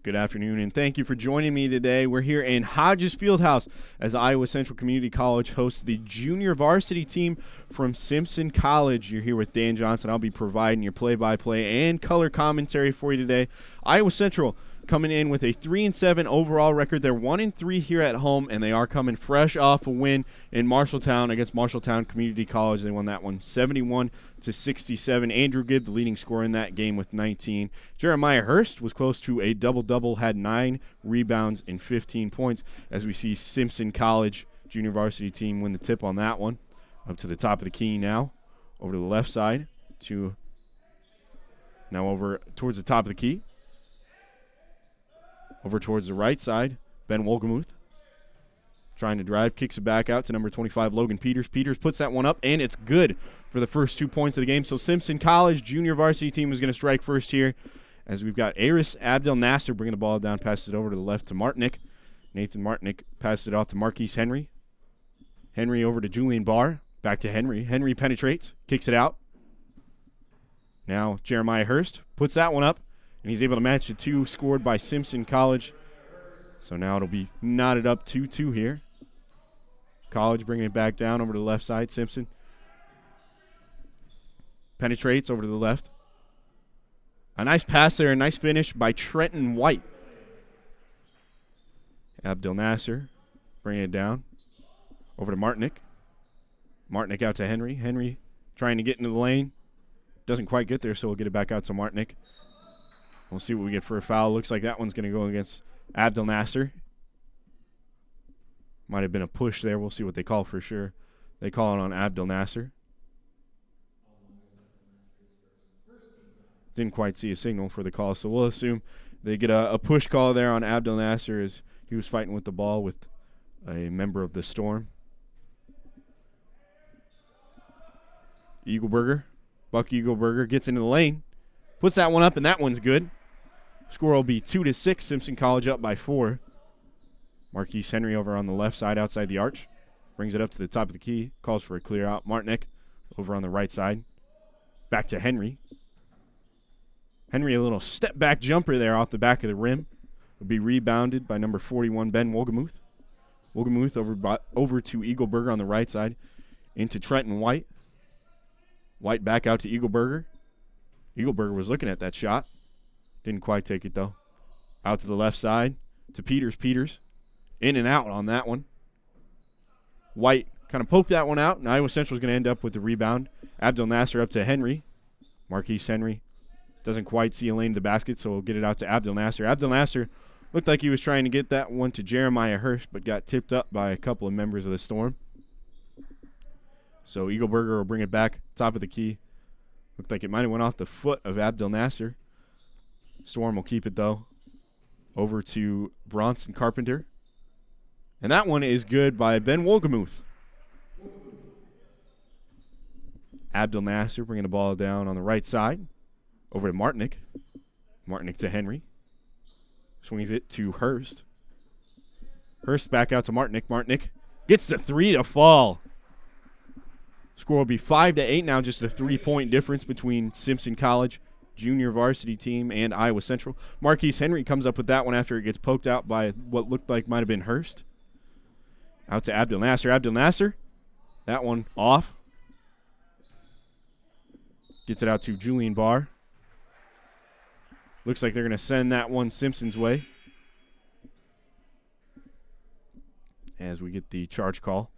Good afternoon, and thank you for joining me today. We're here in Hodges Fieldhouse as Iowa Central Community College hosts the junior varsity team from Simpson College. You're here with Dan Johnson. I'll be providing your play-by-play and color commentary for you today. Iowa Central coming in with a 3-7 overall record. They're 1-3 here at home, and they are coming fresh off a win in Marshalltown against Marshalltown Community College. They won that one 71-67. Andrew Gibb, the leading scorer in that game, with 19. Jeremiah Hurst was close to a double-double, had 9 rebounds and 15 points, as we see Simpson College junior varsity team win the tip on that one. Up to the top of the key now, over to the left side, now over towards the top of the key. Over towards the right side, Ben Wolgemuth trying to drive, kicks it back out to number 25, Logan Peters. Peters puts that one up, and it's good for the first 2 points of the game. So Simpson College junior varsity team is going to strike first here, as we've got Aris Abdel Nasser bringing the ball down, passes it over to the left to Martinick. Nathan Martinick passes it off to Marquise Henry. Henry over to Julian Barr, back to Henry. Henry penetrates, kicks it out. Now Jeremiah Hurst puts that one up, and he's able to match the 2 scored by Simpson College. So now it'll be knotted up 2-2 here. College bringing it back down over to the left side. Simpson penetrates over to the left. A nice pass there, a nice finish by Trenton White. Abdel Nasser bringing it down over to Martinick. Martinick out to Henry. Henry trying to get into the lane. Doesn't quite get there, so we'll get it back out to Martinick. We'll see what we get for a foul. Looks like that one's going to go against Abdel Nasser. Might have been a push there. We'll see what they call for sure. They call it on Abdel Nasser. Didn't quite see a signal for the call, so we'll assume they get a push call there on Abdel Nasser as he was fighting with the ball with a member of the Storm. Buck Eagleberger gets into the lane. Puts that one up, and that one's good. Score will be 2-6. Simpson College up by 4. Marquise Henry over on the left side outside the arch. Brings it up to the top of the key. Calls for a clear out. Martinick over on the right side. Back to Henry. Henry, a little step back jumper there off the back of the rim. Will be rebounded by number 41, Ben Wolgemuth. Wolgemuth over to Eagleberger on the right side. Into Trenton White. White back out to Eagleberger. Eagleberger was looking at that shot. Didn't quite take it, though. Out to the left side to Peters. Peters in and out on that one. White kind of poked that one out, and Iowa Central is going to end up with the rebound. Abdel Nasser up to Henry. Marquise Henry doesn't quite see a lane to the basket, so we'll get it out to Abdel Nasser. Abdel Nasser looked like he was trying to get that one to Jeremiah Hurst, but got tipped up by a couple of members of the Storm. So Eagleberger will bring it back, top of the key. Looked like it might have went off the foot of Abdel Nasser. Storm will keep it, though. Over to Bronson Carpenter. And that one is good by Ben Wolgemuth. Abdel Nasser bringing the ball down on the right side. Over to Martinick. Martinick to Henry. Swings it to Hurst. Hurst back out to Martinick. Martinick gets the 3 to fall. Score will be 5-8 now, just a 3-point difference between Simpson College junior varsity team and Iowa Central. Marquise Henry comes up with that one after it gets poked out by what looked like might have been Hurst. Out to Abdel Nasser. Abdel Nasser, that one off. Gets it out to Julian Barr. Looks like they're going to send that one Simpson's way as we get the charge call.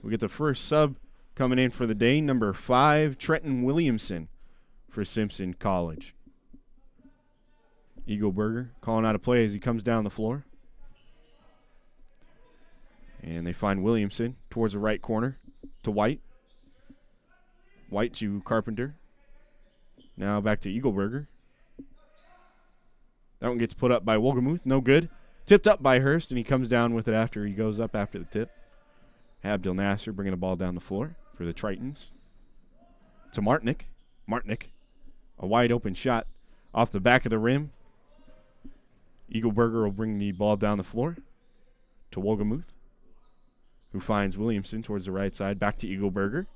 We get the first sub coming in for the day, number 5, Trenton Williamson for Simpson College. Eagleberger calling out a play as he comes down the floor. And they find Williamson towards the right corner to White. White to Carpenter. Now back to Eagleberger. That one gets put up by Wolgemuth. No good. Tipped up by Hurst, and he comes down with it after he goes up after the tip. Abdel Nasser bringing the ball down the floor for the Tritons. To Martinick. Martinick, a wide open shot off the back of the rim. Eagleberger will bring the ball down the floor to Wolgemuth, who finds Williamson towards the right side. Back to Eagleberger.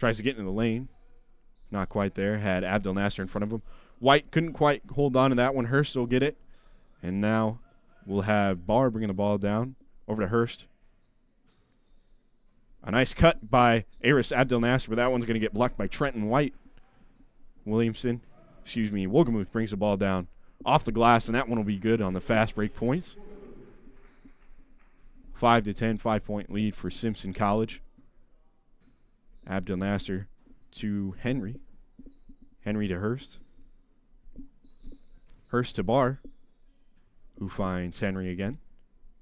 Tries to get into the lane. Not quite there. Had Abdel Nasser in front of him. White couldn't quite hold on to that one. Hurst will get it. And now we'll have Barr bringing the ball down over to Hurst. A nice cut by Aris Abdel Nasser, but that one's going to get blocked by Trenton White. Wolgemuth brings the ball down off the glass, and that one will be good on the fast break points. 5-10, 5-point lead for Simpson College. Abdel Nasser to Henry. Henry to Hurst. Hurst to Barr, who finds Henry again.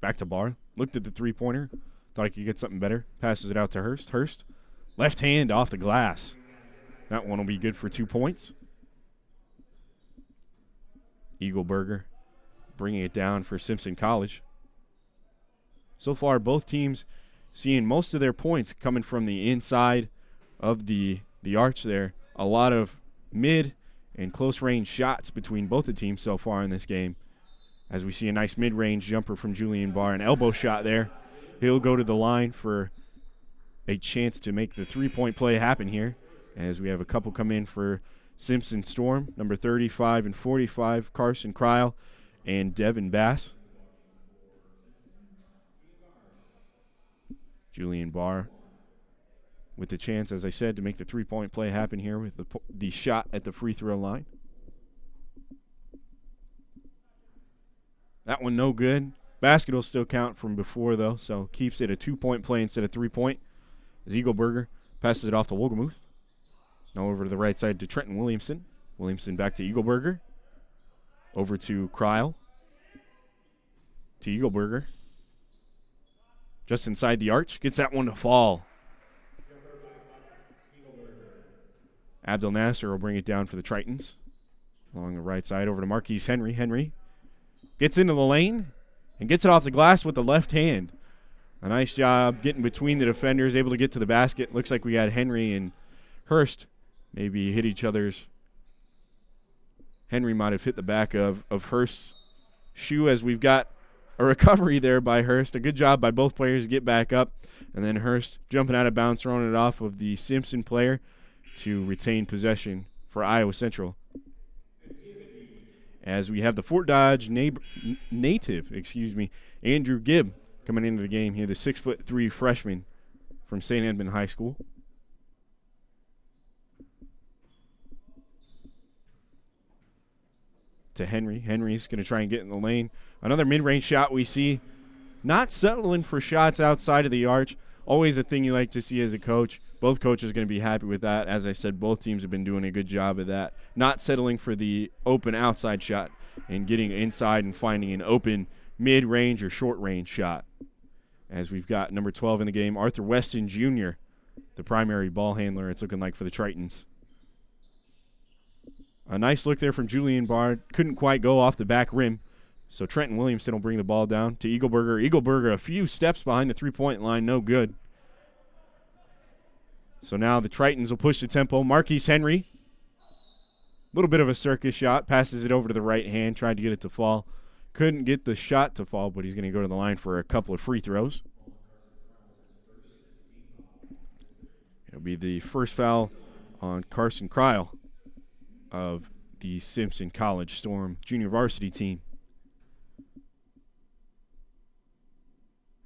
Back to Barr. Looked at the three-pointer. Thought he could get something better. Passes it out to Hurst. Hurst, left hand off the glass. That one will be good for 2 points. Eagleberger bringing it down for Simpson College. So far, both teams seeing most of their points coming from the inside of the arch there. A lot of mid and close-range shots between both the teams so far in this game. As we see a nice mid-range jumper from Julian Barr, an elbow shot there. He'll go to the line for a chance to make the three-point play happen here, as we have a couple come in for Simpson Storm, number 35 and 45, Carson Cryle and Devin Bass. Julian Barr with the chance, as I said, to make the three-point play happen here with the shot at the free throw line. That one no good. Basket will still count from before, though, so keeps it a 2-point play instead of 3-point. As Eagleberger passes it off to Wolgemuth. Now over to the right side to Trenton Williamson. Williamson back to Eagleberger. Over to Cryle. To Eagleberger. Just inside the arch. Gets that one to fall. Abdel Nasser will bring it down for the Tritons. Along the right side over to Marquise Henry. Henry gets into the lane and gets it off the glass with the left hand. A nice job getting between the defenders, able to get to the basket. Looks like we had Henry and Hurst maybe hit each other's. Henry might have hit the back of Hurst's shoe, as we've got a recovery there by Hurst. A good job by both players to get back up. And then Hurst jumping out of bounds, throwing it off of the Simpson player to retain possession for Iowa Central. As we have the Fort Dodge native, Andrew Gibb coming into the game here, the 6'3" freshman from St. Edmund High School. To Henry. Henry's going to try and get in the lane. Another mid-range shot we see. Not settling for shots outside of the arch. Always a thing you like to see as a coach. Both coaches are going to be happy with that. As I said, both teams have been doing a good job of that. Not settling for the open outside shot and getting inside and finding an open mid-range or short-range shot. As we've got number 12 in the game, Arthur Weston Jr., the primary ball handler, it's looking like for the Tritons. A nice look there from Julian Barr. Couldn't quite go off the back rim. So Trenton Williamson will bring the ball down to Eagleberger. Eagleberger a few steps behind the three-point line. No good. So now the Tritons will push the tempo. Marquise Henry. A little bit of a circus shot. Passes it over to the right hand. Tried to get it to fall. Couldn't get the shot to fall, but he's going to go to the line for a couple of free throws. It'll be the first foul on Carson Cryle of the Simpson College Storm junior varsity team.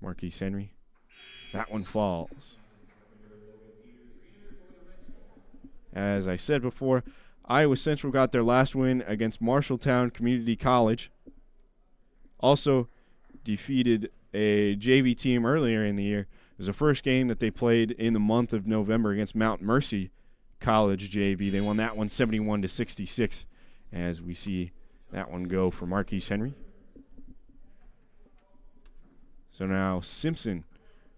Marquise Henry. That one falls. As I said before, Iowa Central got their last win against Marshalltown Community College. Also defeated a JV team earlier in the year. It was the first game that they played in the month of November against Mount Mercy College JV. They won that one 71-66, as we see that one go for Marquise Henry. So now Simpson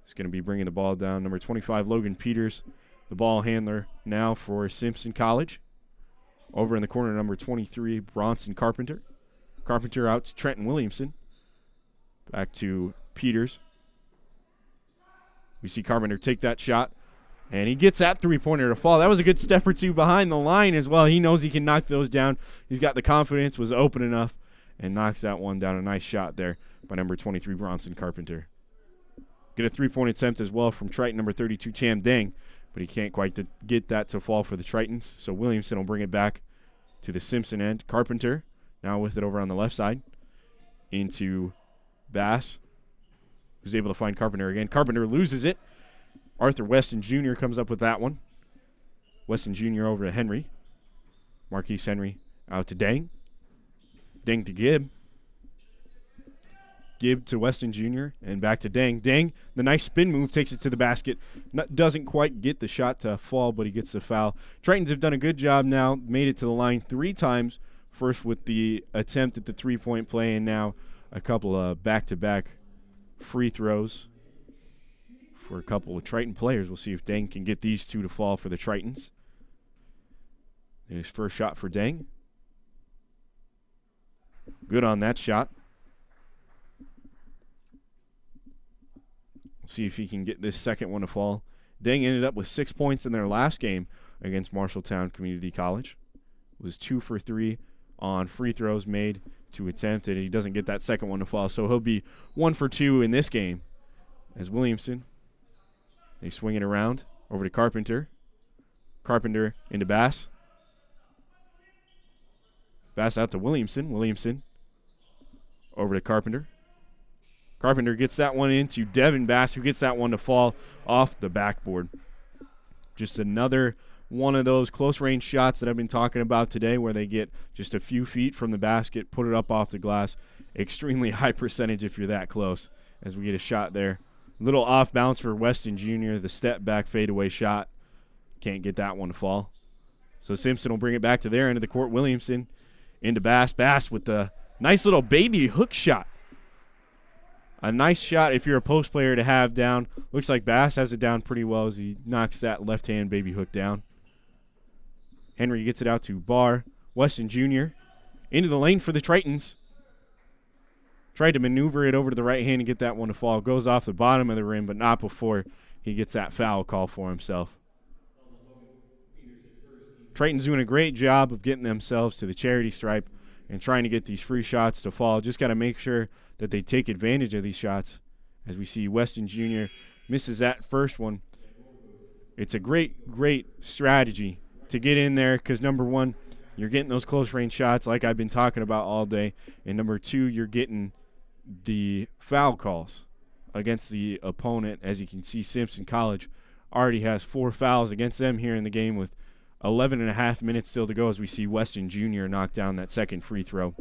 is going to be bringing the ball down. Number 25, Logan Peters, the ball handler now for Simpson College. Over in the corner, number 23, Bronson Carpenter. Carpenter out to Trenton Williamson. Back to Peters. We see Carpenter take that shot, and he gets that three-pointer to fall. That was a good step or two behind the line as well. He knows he can knock those down. He's got the confidence, was open enough, and knocks that one down. A nice shot there by number 23, Bronson Carpenter. Get a three-point attempt as well from Triton, number 32, Cham Deng, but he can't quite get that to fall for the Tritons. So Williamson will bring it back to the Simpson end. Carpenter now with it over on the left side into Bass, who's able to find Carpenter again. Carpenter loses it. Arthur Weston Jr. comes up with that one. Weston Jr. over to Henry. Marquise Henry out to Dang. Dang to Gibb. Gibb to Weston Jr. and back to Dang. Dang, the nice spin move, takes it to the basket. Doesn't quite get the shot to fall, but he gets the foul. Tritons have done a good job now, made it to the line 3 times. First with the attempt at the three-point play, and now a couple of back-to-back free throws for a couple of Triton players. We'll see if Dang can get these 2 to fall for the Tritons. His first shot for Dang. Good on that shot. We'll see if he can get this second one to fall. Dang ended up with 6 points in their last game against Marshalltown Community College. Was 2 for 3 on free throws made to attempt it. He doesn't get that second one to fall, so he'll be 1 for 2 in this game. As Williamson, they swing it around over to Carpenter. Carpenter into Bass. Bass out to Williamson. Williamson over to Carpenter. Carpenter gets that one into Devin Bass, who gets that one to fall off the backboard. Just another one of those close-range shots that I've been talking about today, where they get just a few feet from the basket, put it up off the glass. Extremely high percentage if you're that close, as we get a shot there. Little off bounce for Weston Jr., the step-back fadeaway shot. Can't get that one to fall. So Simpson will bring it back to their end of the court. Williamson into Bass. Bass with the nice little baby hook shot. A nice shot if you're a post player to have down. Looks like Bass has it down pretty well as he knocks that left-hand baby hook down. Henry gets it out to Barr. Weston Jr. into the lane for the Tritons. Tried to maneuver it over to the right hand and get that one to fall. Goes off the bottom of the rim, but not before he gets that foul call for himself. Tritons doing a great job of getting themselves to the charity stripe and trying to get these free shots to fall. Just got to make sure that they take advantage of these shots. As we see Weston Jr. misses that first one. It's a great, great strategy to get in there because, number one, you're getting those close-range shots like I've been talking about all day. And number two, you're getting the foul calls against the opponent. As you can see, Simpson College already has 4 fouls against them here in the game with 11 and a half minutes still to go, as we see Weston Jr. knock down that second free throw.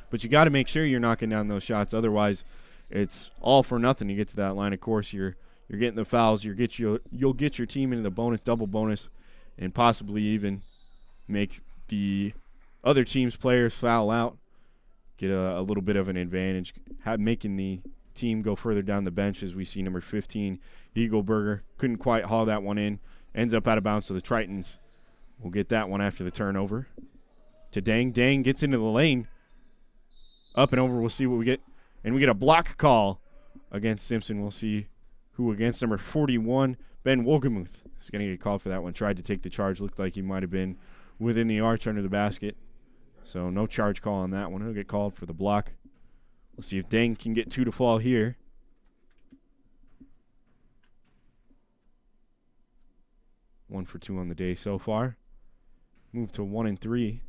But you got to make sure you're knocking down those shots. Otherwise, it's all for nothing to get to that line. Of course, you're getting the fouls. You'll get your team into the bonus, double bonus, and possibly even make the other team's players foul out, get a little bit of an advantage, making the team go further down the bench. As we see number 15, Eagleberger, couldn't quite haul that one in. Ends up out of bounds, so the Tritons will get that one after the turnover. To Dang. Dang gets into the lane. Up and over, we'll see what we get. And we get a block call against Simpson. We'll see who against number 41, Ben Wolgemuth, is going to get called for that one. Tried to take the charge. Looked like he might have been within the arch under the basket. So no charge call on that one. He'll get called for the block. We'll see if Dang can get 2 to fall here. One for 2 on the day so far. Move to 1 and 3.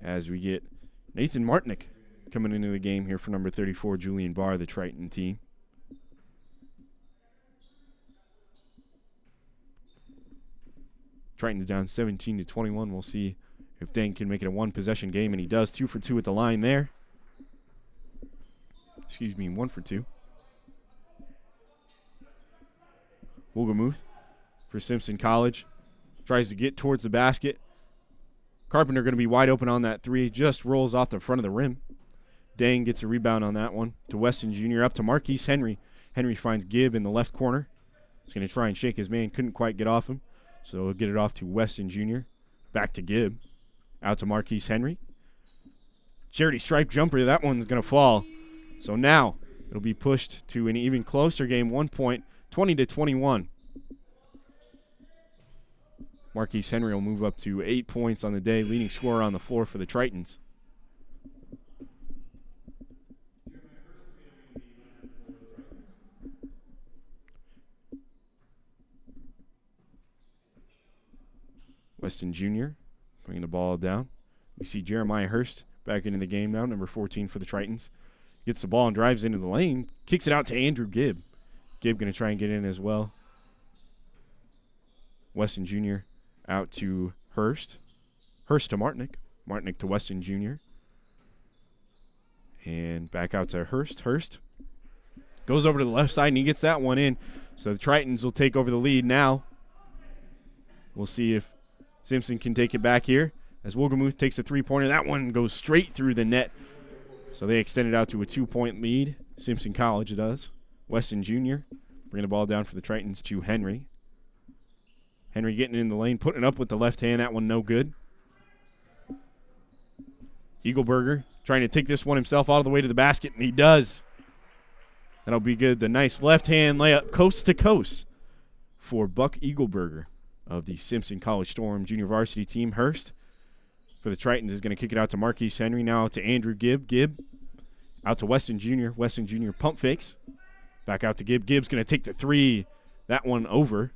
As we get Nathan Martinick coming into the game here for number 34, Julian Barr, the Triton team. Triton's down 17-21. We'll see if Dang can make it a 1-possession game, and he does. 2 for 2 at the line there. 1 for 2. Wolgemuth for Simpson College. Tries to get towards the basket. Carpenter going to be wide open on that 3. Just rolls off the front of the rim. Dang gets a rebound on that one. To Weston Jr. Up to Marquise Henry. Henry finds Gibb in the left corner. He's going to try and shake his man. Couldn't quite get off him. So he'll get it off to Weston Jr. Back to Gibb. Out to Marquise Henry. Charity stripe jumper. That one's going to fall. So now it'll be pushed to an even closer game. 1 point. 20-21. Marquise Henry will move up to 8 points on the day, leading scorer on the floor for the Tritons. Weston Jr. bringing the ball down. We see Jeremiah Hurst back into the game now, number 14 for the Tritons. Gets the ball and drives into the lane. Kicks it out to Andrew Gibb. Gibb going to try and get in as well. Weston Jr. out to Hurst. Hurst to Martinick. Martinick to Weston Jr. And back out to Hurst. Hurst goes over to the left side and he gets that one in. So the Tritons will take over the lead now. We'll see if Simpson can take it back here. As Wolgemuth takes a three-pointer, that one goes straight through the net. So they extend it out to a 2-point lead. Simpson College does. Weston Jr. bringing the ball down for the Tritons to Henry. Henry getting in the lane, putting it up with the left hand. That one no good. Eagleberger trying to take this one himself all the way to the basket, and he does. That'll be good. The nice left-hand layup coast to coast for Buck Eagleberger of the Simpson College Storm junior varsity team. Hurst for the Tritons is going to kick it out to Marquise Henry. Now out to Andrew Gibb. Gibb out to Weston Jr. Weston Jr. pump fakes. Back out to Gibb. Gibb's going to take the three. That one over.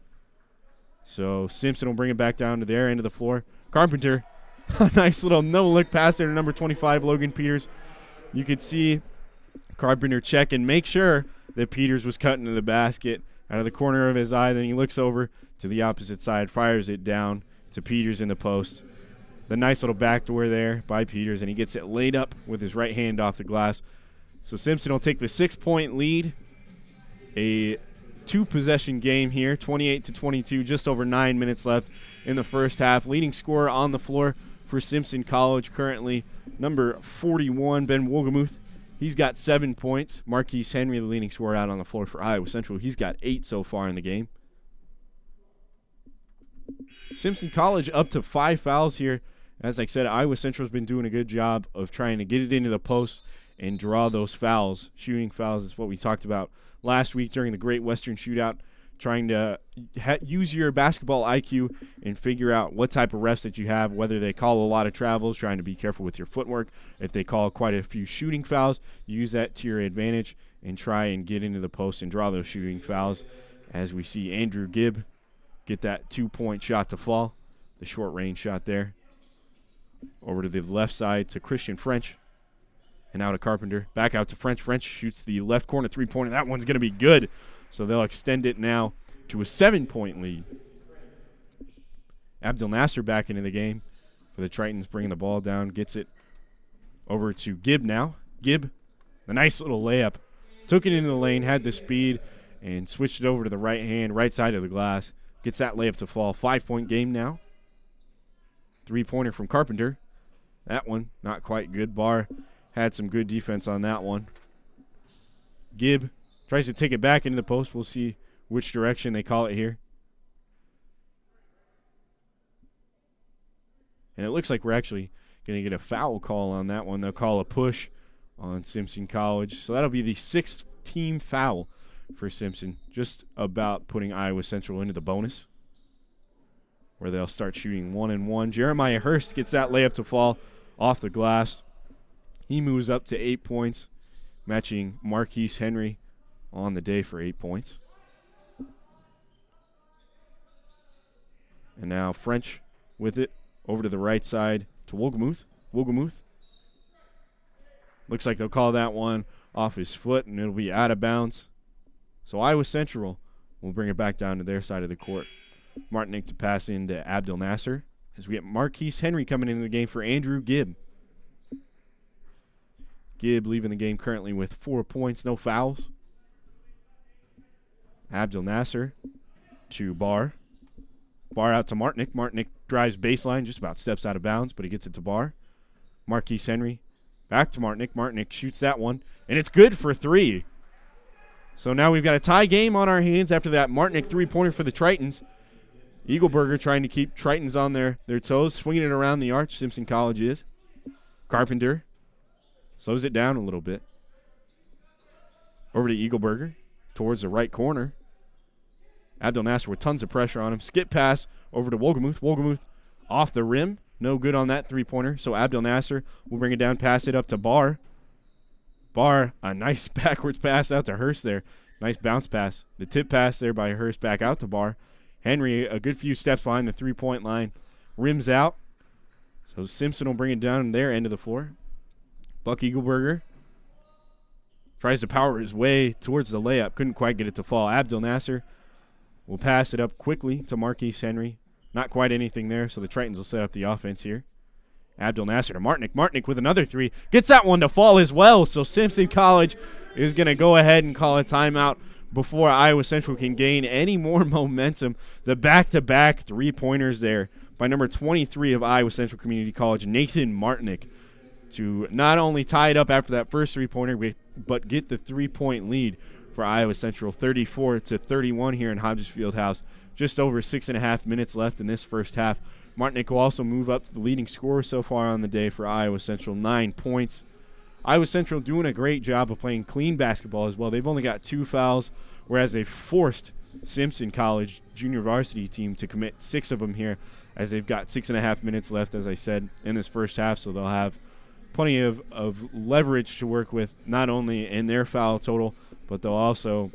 So Simpson will bring it back down to their end of the floor. Carpenter, a nice little no-look pass there to number 25, Logan Peters. You could see Carpenter check and make sure that Peters was cutting to the basket out of the corner of his eye. Then he looks over to the opposite side, fires it down to Peters in the post. The nice little backdoor there by Peters, and he gets it laid up with his right hand off the glass. So Simpson will take the 6-point lead. A two-possession game here, 28-22, just over 9 minutes left in the first half. Leading scorer on the floor for Simpson College currently, number 41, Ben Wolgemuth. He's got 7 points. Marquise Henry, the leading scorer out on the floor for Iowa Central. He's got 8 so far in the game. Simpson College up to 5 fouls here. As I said, Iowa Central's been doing a good job of trying to get it into the post and draw those fouls. Shooting fouls is what we talked about last week during the Great Western Shootout, trying to use your basketball IQ and figure out what type of refs that you have, whether they call a lot of travels, trying to be careful with your footwork. If they call quite a few shooting fouls, use that to your advantage and try and get into the post and draw those shooting fouls. As we see Andrew Gibb get that 2-point shot to fall, the short range shot there. Over to the left side to Christian French. And out to Carpenter. Back out to French. French shoots the left corner three-pointer. That one's going to be good. So they'll extend it now to a 7-point lead. Abdel Nasser back into the game for the Tritons, bringing the ball down. Gets it over to Gibb now. Gibb, the nice little layup. Took it into the lane, had the speed, and switched it over to the right hand, right side of the glass. Gets that layup to fall. 5-point game now. Three-pointer from Carpenter. That one, not quite good. Barr had some good defense on that one. Gibb tries to take it back into the post. We'll see which direction they call it here. And it looks like we're actually going to get a foul call on that one. They'll call a push on Simpson College. So that'll be the 6th team foul for Simpson. Just about putting Iowa Central into the bonus, where they'll start shooting 1-1. Jeremiah Hurst gets that layup to fall off the glass. He moves up to 8 points, matching Marquise Henry on the day for 8 points. And now French with it over to the right side to Wolgemuth. Wolgemuth. Looks like they'll call that one off his foot, and it'll be out of bounds. So Iowa Central will bring it back down to their side of the court. Martinick to pass into Abdel Nasser as we get Marquise Henry coming into the game for Andrew Gibb. Gibb leaving the game currently with 4 points, no fouls. Abdel Nasser to Barr. Barr out to Martinick. Martinick drives baseline, just about steps out of bounds, but he gets it to Barr. Marquise Henry back to Martinick. Martinick shoots that one, and it's good for 3. So now we've got a tie game on our hands after that Martinick three-pointer for the Tritons. Eagleberger trying to keep Tritons on their toes, swinging it around the arch. Simpson College is. Carpenter slows it down a little bit. Over to Eagleberger towards the right corner. Abdel Nasser with tons of pressure on him. Skip pass over to Wolgemuth. Wolgemuth off the rim. No good on that three-pointer. So Abdel Nasser will bring it down, pass it up to Barr. Barr, a nice backwards pass out to Hurst there. Nice bounce pass. The tip pass there by Hurst back out to Barr. Henry, a good few steps behind the three-point line. rims out. So Simpson will bring it down in their end of the floor. Buck Eagleberger tries to power his way towards the layup. Couldn't quite get it to fall. Abdel Nasser will pass it up quickly to Marquise Henry. Not quite anything there, so the Tritons will set up the offense here. Abdel Nasser to Martinick. Martinick with another three. Gets that one to fall as well, so Simpson College is going to go ahead and call a timeout before Iowa Central can gain any more momentum. The back-to-back three-pointers there by number 23 of Iowa Central Community College, Nathan Martinick, to not only tie it up after that first three-pointer, but get the three-point lead for Iowa Central, 34-31 here in Hodges Fieldhouse. Just over 6.5 minutes left in this first half. Martinick will also move up to the leading scorer so far on the day for Iowa Central, 9 points. Iowa Central doing a great job of playing clean basketball as well. They've only got 2 fouls, whereas they've forced Simpson College junior varsity team to commit 6 of them here, as they've got 6.5 minutes left, as I said, in this first half, so they'll have plenty of leverage to work with, not only in their foul total, but they'll also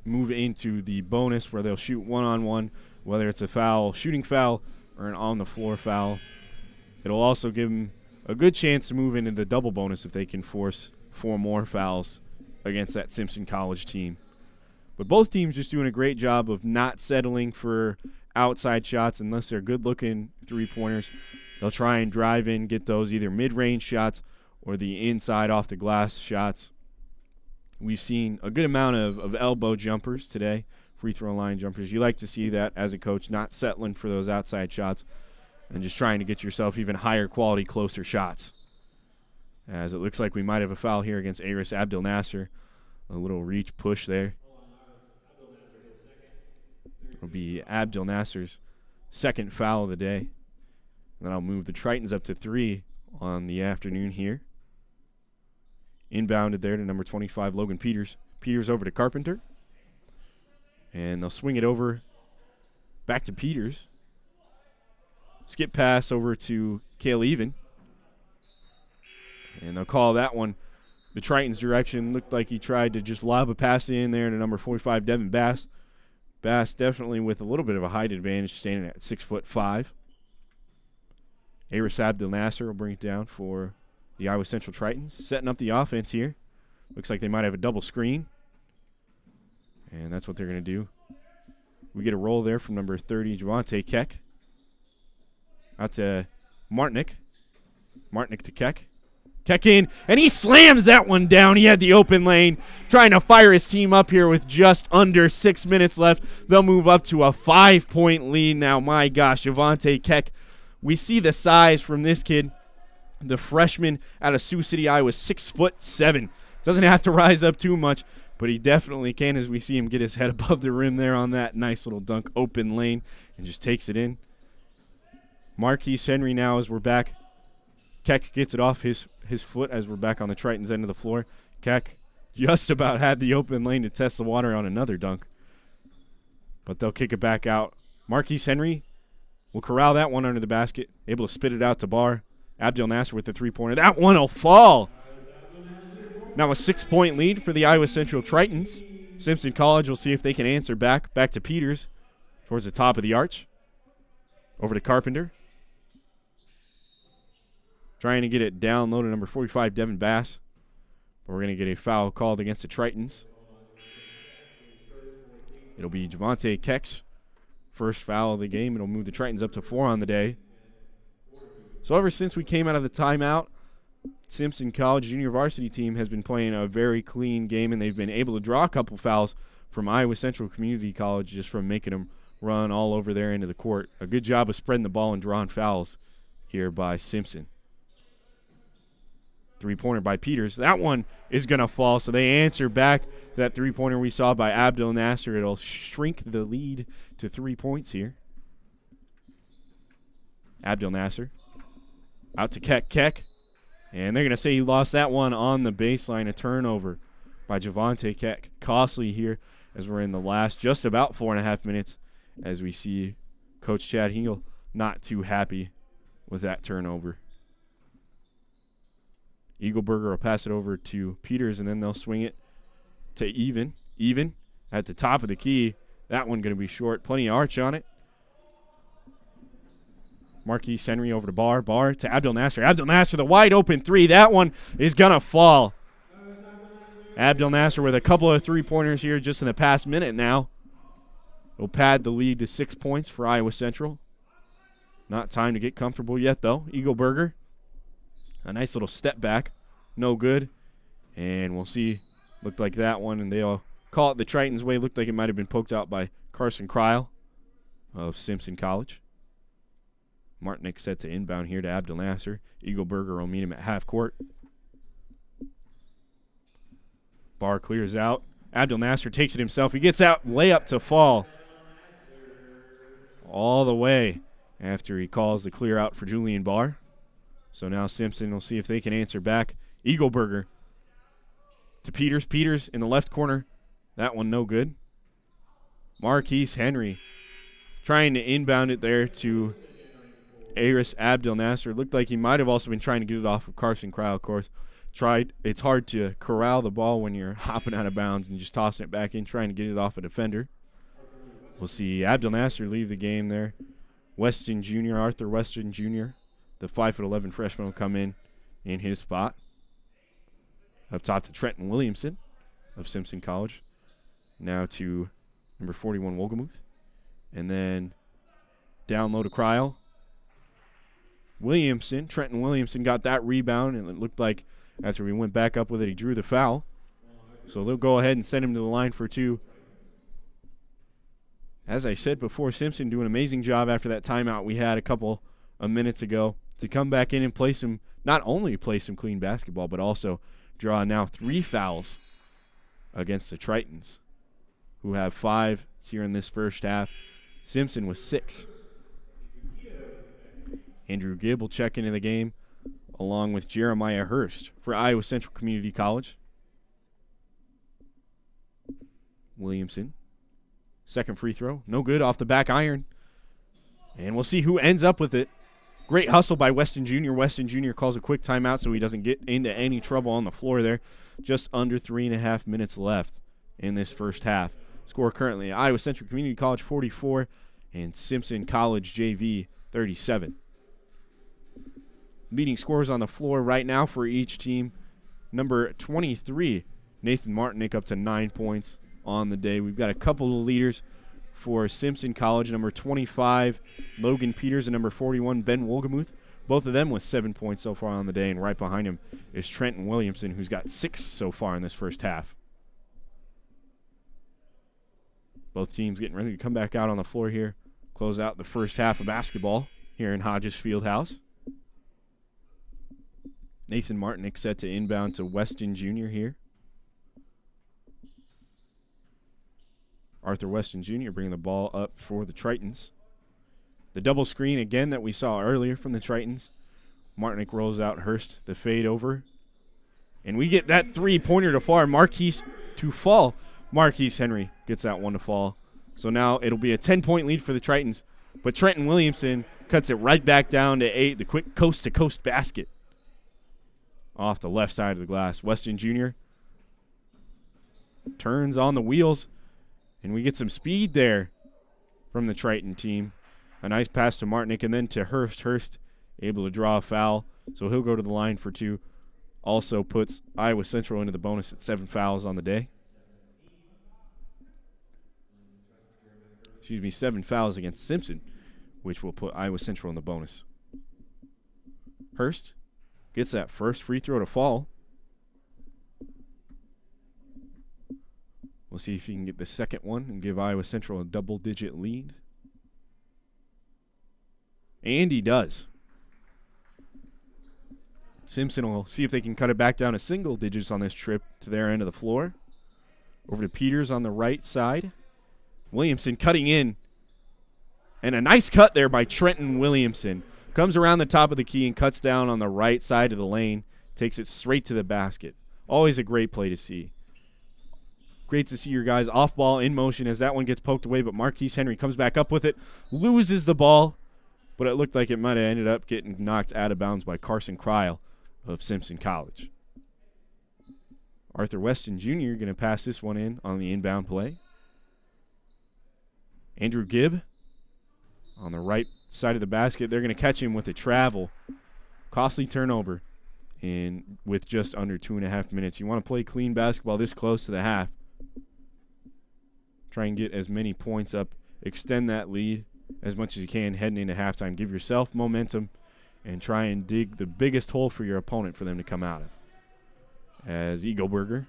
move into the bonus where they'll shoot one-on-one, whether it's a foul, shooting foul, or an on-the-floor foul. It'll also give them a good chance to move into the double bonus if they can force 4 more fouls against that Simpson College team. But both teams just doing a great job of not settling for outside shots unless they're good-looking three-pointers. They'll try and drive in, get those either mid-range shots or the inside off-the-glass shots. We've seen a good amount of elbow jumpers today, free throw line jumpers. You like to see that as a coach, not settling for those outside shots and just trying to get yourself even higher quality, closer shots. As it looks like we might have a foul here against Aris Abdel Nasser. A little reach push there. It'll be Abdel Nasser's second foul of the day. Then I'll move the Tritons up to 3 on the afternoon here. Inbounded there to number 25, Logan Peters. Peters over to Carpenter. And they'll swing it over back to Peters. Skip pass over to Cale Even. And they'll call that one the Tritons' direction. Looked like he tried to just lob a pass in there to number 45, Devin Bass. Bass definitely with a little bit of a height advantage, standing at 6'5". Aris Abdel Nasser will bring it down for the Iowa Central Tritons. Setting up the offense here. Looks like they might have a double screen. And that's what they're going to do. We get a roll there from number 30, Javante Keck. Out to Martinick. Martinick to Keck. Keck in, and he slams that one down. He had the open lane, trying to fire his team up here with just under 6 minutes left. They'll move up to a 5-point lead now. My gosh, Javante Keck. We see the size from this kid. The freshman out of Sioux City, Iowa, 6'7". Doesn't have to rise up too much, but he definitely can as we see him get his head above the rim there on that nice little dunk, open lane, and just takes it in. Marquise Henry now as we're back. Keck gets it off his foot as we're back on the Tritons' end of the floor. Keck just about had the open lane to test the water on another dunk, but they'll kick it back out. Marquise Henry will corral that one under the basket, able to spit it out to Barr. Abdel Nasser with the three-pointer. That one will fall. Now a 6-point lead for the Iowa Central Tritons. Simpson College will see if they can answer back. Back to Peters towards the top of the arch. Over to Carpenter. Trying to get it down low to number 45, Devin Bass. But we're going to get a foul called against the Tritons. It'll be Javante Keck's first foul of the game. It'll move the Tritons up to 4 on the day. So ever since we came out of the timeout, Simpson College junior varsity team has been playing a very clean game, and they've been able to draw a couple fouls from Iowa Central Community College just from making them run all over their end of the court. A good job of spreading the ball and drawing fouls here by Simpson. Three-pointer by Peters. That one is going to fall, so they answer back that three-pointer we saw by Abdel Nasser. It'll shrink the lead to 3 points here. Abdel Nasser out to Keck. And they're going to say he lost that one on the baseline. A turnover by Javante Keck. Costly here as we're in the last just about 4.5 minutes as we see Coach Chad Hingle not too happy with that turnover. Eagleberger will pass it over to Peters, and then they'll swing it to Even. Even at the top of the key. That one going to be short. Plenty of arch on it. Marquise Henry over to Barr. Barr to Abdel Nasser. Abdel Nasser, the wide open three. That one is going to fall. Abdel Nasser with a couple of three-pointers here just in the past minute now. Will pad the lead to 6 points for Iowa Central. Not time to get comfortable yet, though. Eagleberger, a nice little step back. No good. And we'll see. Looked like that one, and they'll call it the Tritons' way. Looked like it might have been poked out by Carson Kreil of Simpson College. Martinick set to inbound here to Abdel Nasser. Eagleberger will meet him at half court. Barr clears out. Abdel Nasser takes it himself. He gets out, layup to fall. All the way after he calls the clear out for Julian Barr. So now Simpson will see if they can answer back. Eagleberger to Peters. Peters in the left corner. That one no good. Marquise Henry trying to inbound it there to Aris Abdel Nasser. Looked like he might have also been trying to get it off of Carson Kreil, of course. It's hard to corral the ball when you're hopping out of bounds and just tossing it back in, trying to get it off a defender. We'll see Abdel Nasser leave the game there. Weston Jr., Arthur Weston Jr., the 5'11" freshman will come in his spot. Up top to Trenton Williamson of Simpson College. Now to number 41, Wolgemuth. And then down low to Kreil. Williamson, Trenton Williamson got that rebound, and it looked like after we went back up with it, he drew the foul. So they'll go ahead and send him to the line for two. As I said before, Simpson doing an amazing job after that timeout we had a couple of minutes ago to come back in and play some, not only play some clean basketball, but also draw now 3 fouls against the Tritons, who have 5 here in this first half. Simpson with 6. Andrew Gibb will check into the game, along with Jeremiah Hurst for Iowa Central Community College. Williamson, second free throw, no good, off the back iron. And we'll see who ends up with it. Great hustle by Weston Jr. Weston Jr. calls a quick timeout so he doesn't get into any trouble on the floor there. Just under 3.5 minutes left in this first half. Score currently Iowa Central Community College 44 and Simpson College JV 37. Leading scorers on the floor right now for each team. Number 23, Nathan Martinick, up to 9 points on the day. We've got a couple of leaders for Simpson College. Number 25, Logan Peters, and number 41, Ben Wolgemuth. Both of them with 7 points so far on the day, and right behind him is Trenton Williamson, who's got 6 so far in this first half. Both teams getting ready to come back out on the floor here, close out the first half of basketball here in Hodges Fieldhouse. Nathan Martinick set to inbound to Weston Jr. here. Arthur Weston Jr. bringing the ball up for the Tritons. The double screen again that we saw earlier from the Tritons. Martinick rolls out Hurst, the fade over. And we get that three-pointer to fall. Marquise Henry gets that one to fall. So now it'll be a 10-point lead for the Tritons. But Trenton Williamson cuts it right back down to 8. The quick coast-to-coast basket off the left side of the glass. Weston Jr. turns on the wheels. And we get some speed there from the Triton team. A nice pass to Martinick and then to Hurst. Hurst able to draw a foul, so he'll go to the line for 2. Also puts Iowa Central into the bonus at 7 fouls on the day. 7 fouls against Simpson, which will put Iowa Central in the bonus. Hurst gets that first free throw to fall. We'll see if he can get the second one and give Iowa Central a double-digit lead. And he does. Simpson will see if they can cut it back down to single digits on this trip to their end of the floor. Over to Peters on the right side. Williamson cutting in. And a nice cut there by Trenton Williamson. Comes around the top of the key and cuts down on the right side of the lane. Takes it straight to the basket. Always a great play to see. Great to see your guys off ball in motion as that one gets poked away, but Marquise Henry comes back up with it, loses the ball, but it looked like it might have ended up getting knocked out of bounds by Carson Kreil of Simpson College. Arthur Weston Jr. going to pass this one in on the inbound play. Andrew Gibb on the right side of the basket. They're going to catch him with a travel. Costly turnover. And with just under 2.5 minutes. You want to play clean basketball this close to the half. Try and get as many points up. Extend that lead as much as you can heading into halftime. Give yourself momentum and try and dig the biggest hole for your opponent for them to come out of. As Eagleburger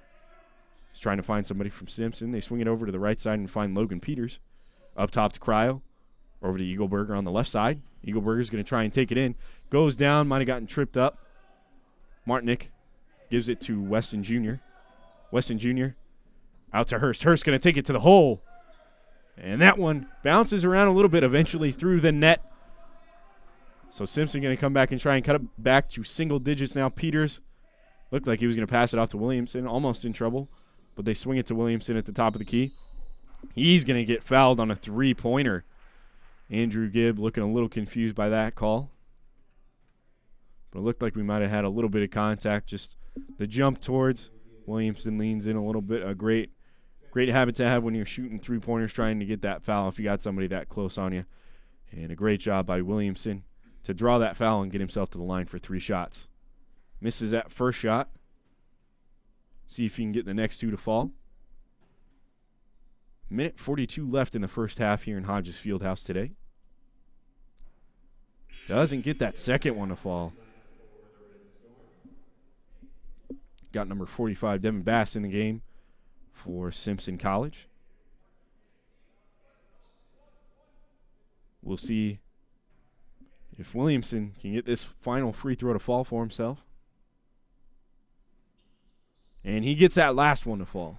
is trying to find somebody from Simpson. They swing it over to the right side and find Logan Peters. Up top to Cryo. Over to Eagleburger on the left side. Eagleburger's going to try and take it in. Goes down. Might have gotten tripped up. Martinick gives it to Weston Jr. Weston Jr. out to Hurst. Hurst going to take it to the hole. And that one bounces around a little bit, eventually through the net. So Simpson going to come back and try and cut it back to single digits now. Peters looked like he was going to pass it off to Williamson, almost in trouble. But they swing it to Williamson at the top of the key. He's going to get fouled on a three-pointer. Andrew Gibb looking a little confused by that call. But it looked like we might have had a little bit of contact. Just the jump towards. Williamson leans in a little bit. A great habit to have when you're shooting three-pointers, trying to get that foul if you got somebody that close on you. And a great job by Williamson to draw that foul and get himself to the line for 3 shots. Misses that first shot. See if he can get the next 2 to fall. Minute 42 left in the first half here in Hodges Fieldhouse today. Doesn't get that second one to fall. Got number 45, Devin Bass, in the game for Simpson College. We'll see if Williamson can get this final free throw to fall for himself. And he gets that last one to fall.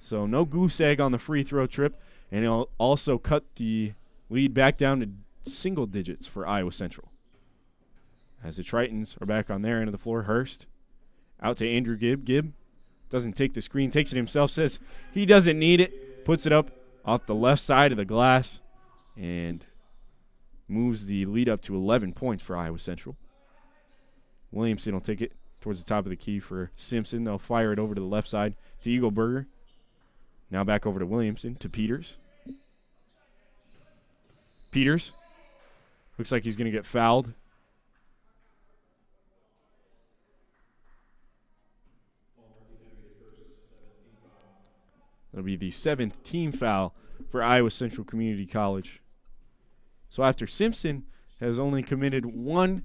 So no goose egg on the free throw trip. And he'll also cut the lead back down to single digits for Iowa Central. As the Tritons are back on their end of the floor, Hurst out to Andrew Gibb. Gibb doesn't take the screen, takes it himself, says he doesn't need it, puts it up off the left side of the glass, and moves the lead up to 11 points for Iowa Central. Williamson will take it towards the top of the key for Simpson. They'll fire it over to the left side to Eagleburger. Now back over to Williamson, to Peters. Peters looks like he's going to get fouled. That'll be the 7th team foul for Iowa Central Community College. So after Simpson has only committed 1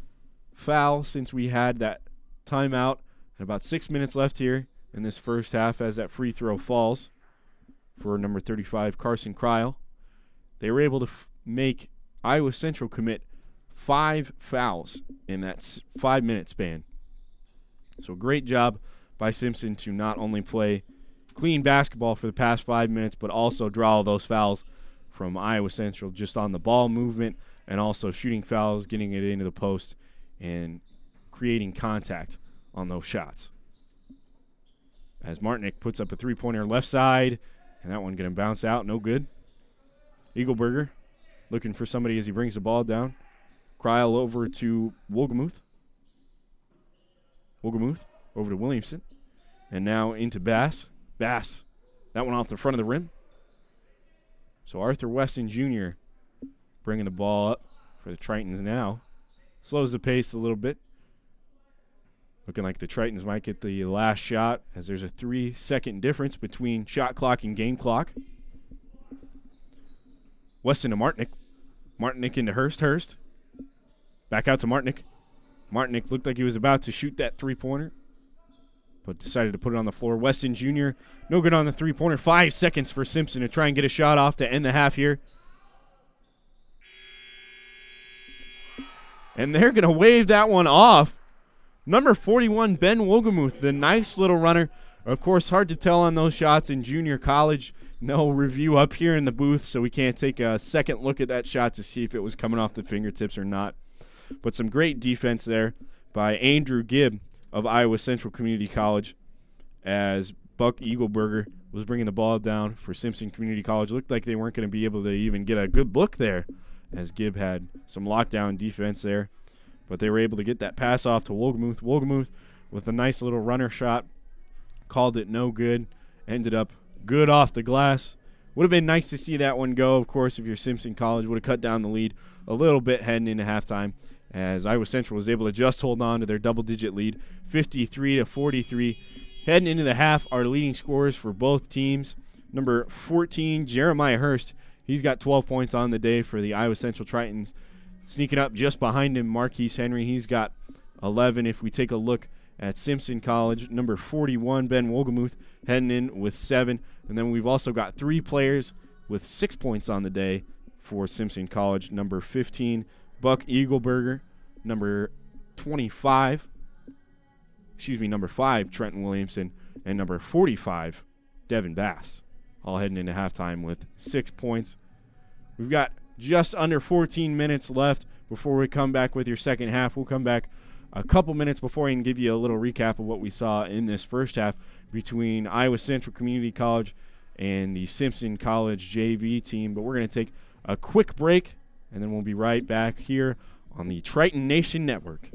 foul since we had that timeout, and about 6 minutes left here in this first half as that free throw falls for number 35, Carson Cryle, they were able to make Iowa Central commit 5 fouls in that 5-minute span. So great job by Simpson to not only play clean basketball for the past 5 minutes, but also draw all those fouls from Iowa Central just on the ball movement and also shooting fouls, getting it into the post, and creating contact on those shots. As Martinick puts up a three-pointer left side, and that one going to bounce out, no good. Eagleburger looking for somebody as he brings the ball down. Cryle over to Wolgemuth. Wolgemuth over to Williamson. And now into Bass. Bass, that one off the front of the rim. So Arthur Weston Jr. bringing the ball up for the Tritons now. Slows the pace a little bit. Looking like the Tritons might get the last shot as there's a 3-second difference between shot clock and game clock. Weston to Martinick. Martinick into Hurst. Hurst. Back out to Martinick. Martinick looked like he was about to shoot that three-pointer, but decided to put it on the floor. Weston Jr., no good on the three-pointer. 5 seconds for Simpson to try and get a shot off to end the half here. And they're going to wave that one off. Number 41, Ben Wolgemuth, the nice little runner. Of course, hard to tell on those shots in junior college. No review up here in the booth, so we can't take a second look at that shot to see if it was coming off the fingertips or not. But some great defense there by Andrew Gibb of Iowa Central Community College as Buck Eagleburger was bringing the ball down for Simpson Community College. Looked like they weren't going to be able to even get a good look there as Gibb had some lockdown defense there. But they were able to get that pass off to Wolgemuth. Wolgemuth with a nice little runner shot. Called it no good. Ended up good off the glass. Would have been nice to see that one go, of course, if you're Simpson College. Would have cut down the lead a little bit heading into halftime, as Iowa Central was able to just hold on to their double-digit lead, 53-43. Heading into the half, our leading scorers for both teams, number 14, Jeremiah Hurst. He's got 12 points on the day for the Iowa Central Tritons. Sneaking up just behind him, Marquise Henry. He's got 11. If we take a look at Simpson College, number 41, Ben Wolgemuth, heading in with 7. And then we've also got 3 players with 6 points on the day for Simpson College. Number 15, Buck Eagleberger. Number 5, Trenton Williamson. And number 45, Devin Bass. All heading into halftime with 6 points. We've got just under 14 minutes left before we come back with your second half. We'll come back a couple minutes before I can give you a little recap of what we saw in this first half between Iowa Central Community College and the Simpson College JV team. But we're going to take a quick break, and then we'll be right back here on the Triton Nation Network.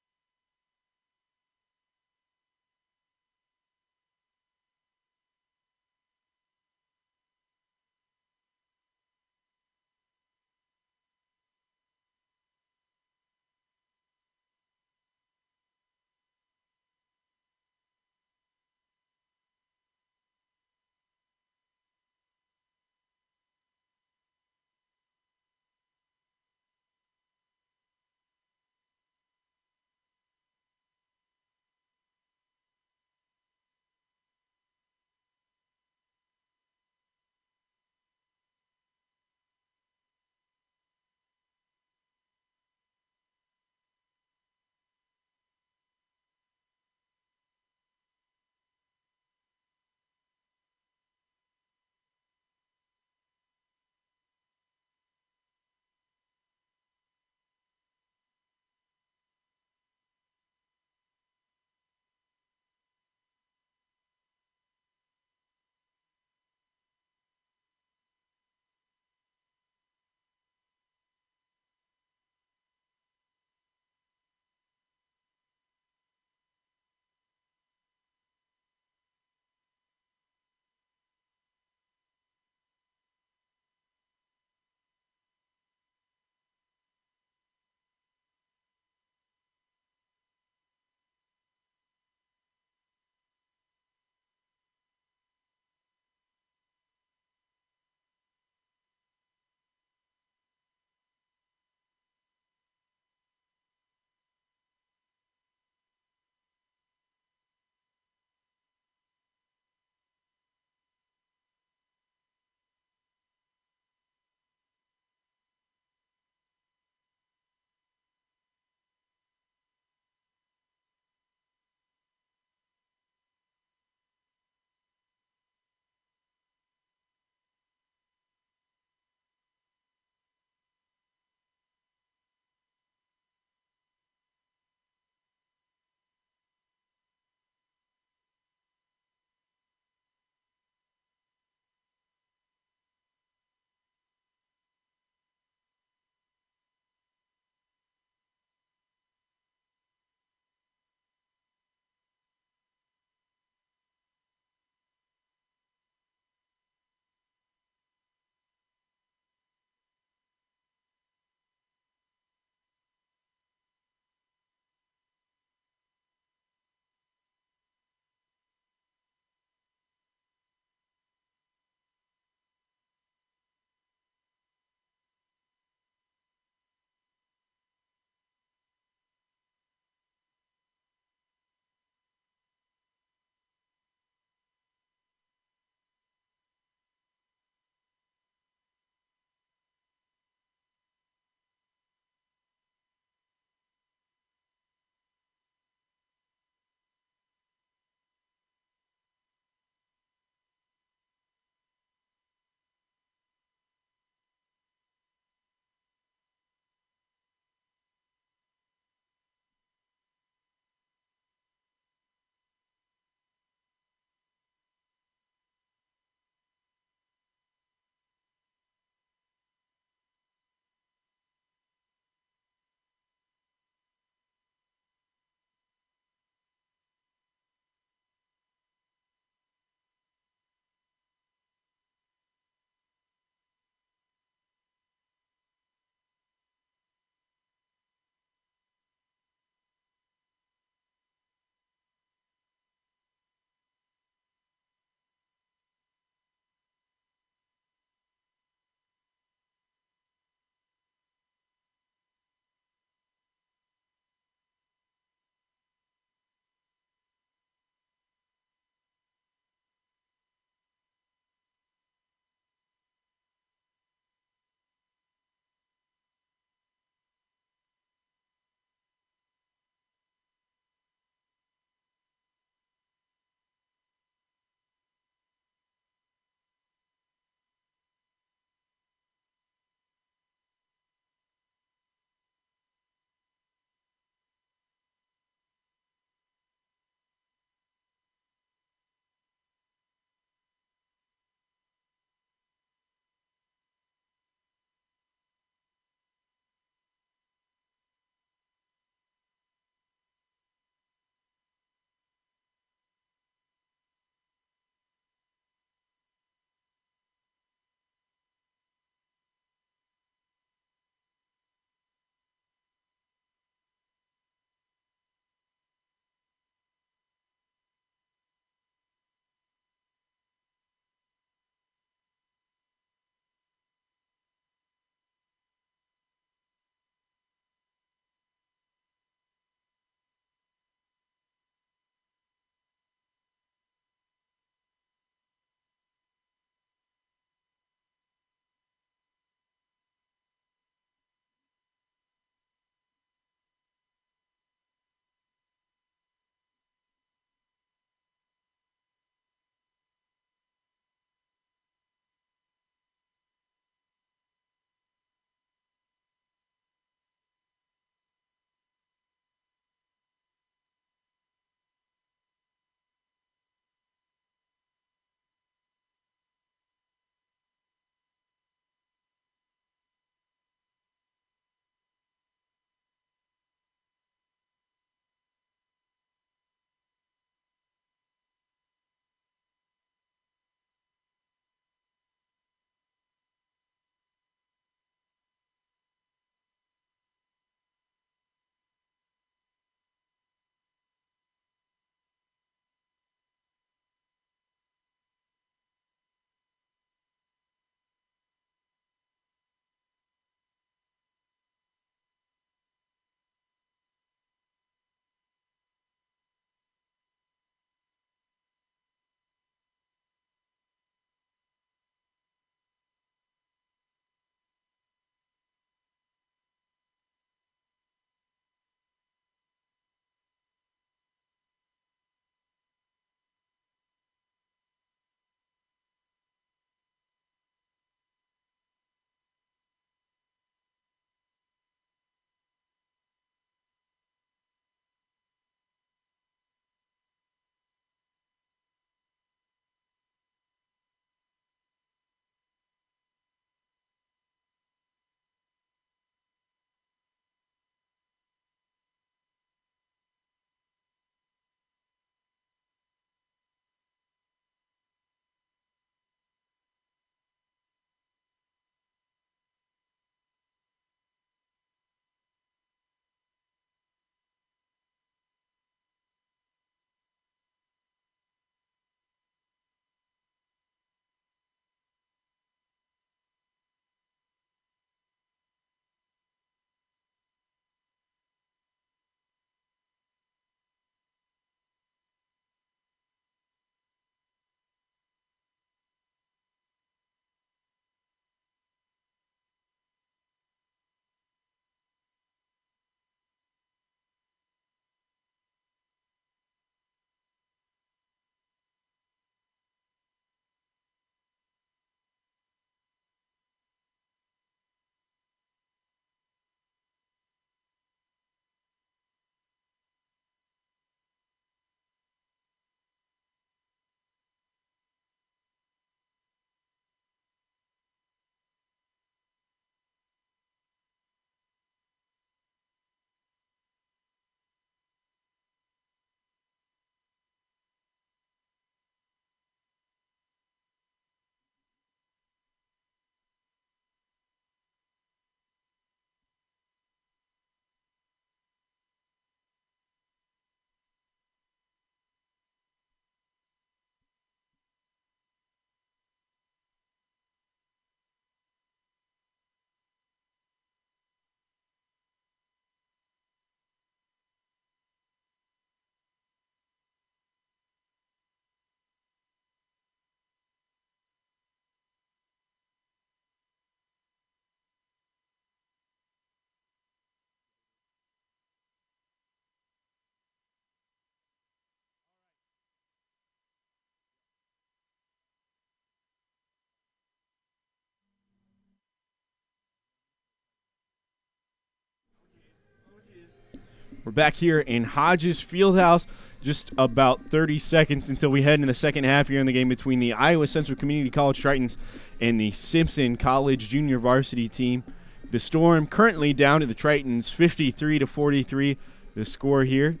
We're back here in Hodges Fieldhouse. Just about 30 seconds until we head into the second half here in the game between the Iowa Central Community College Tritons and the Simpson College Junior Varsity team. The Storm currently down to the Tritons 53-43. The score here.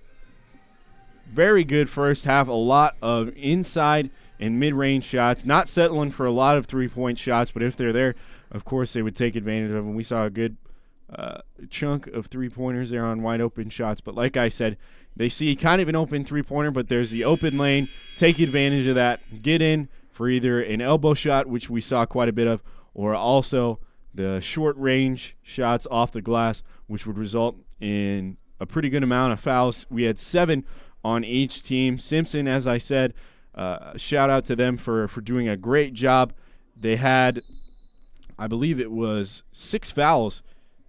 Very good first half. A lot of inside and mid-range shots. Not settling for a lot of three-point shots, but if they're there, of course they would take advantage of them. We saw a good chunk of three-pointers there on wide-open shots. But like I said, they see kind of an open three-pointer, but there's the open lane. Take advantage of that. Get in for either an elbow shot, which we saw quite a bit of, or also the short-range shots off the glass, which would result in a pretty good amount of fouls. We had 7 on each team. Simpson, as I said, shout out to them for doing a great job. They had, I believe it was 6 fouls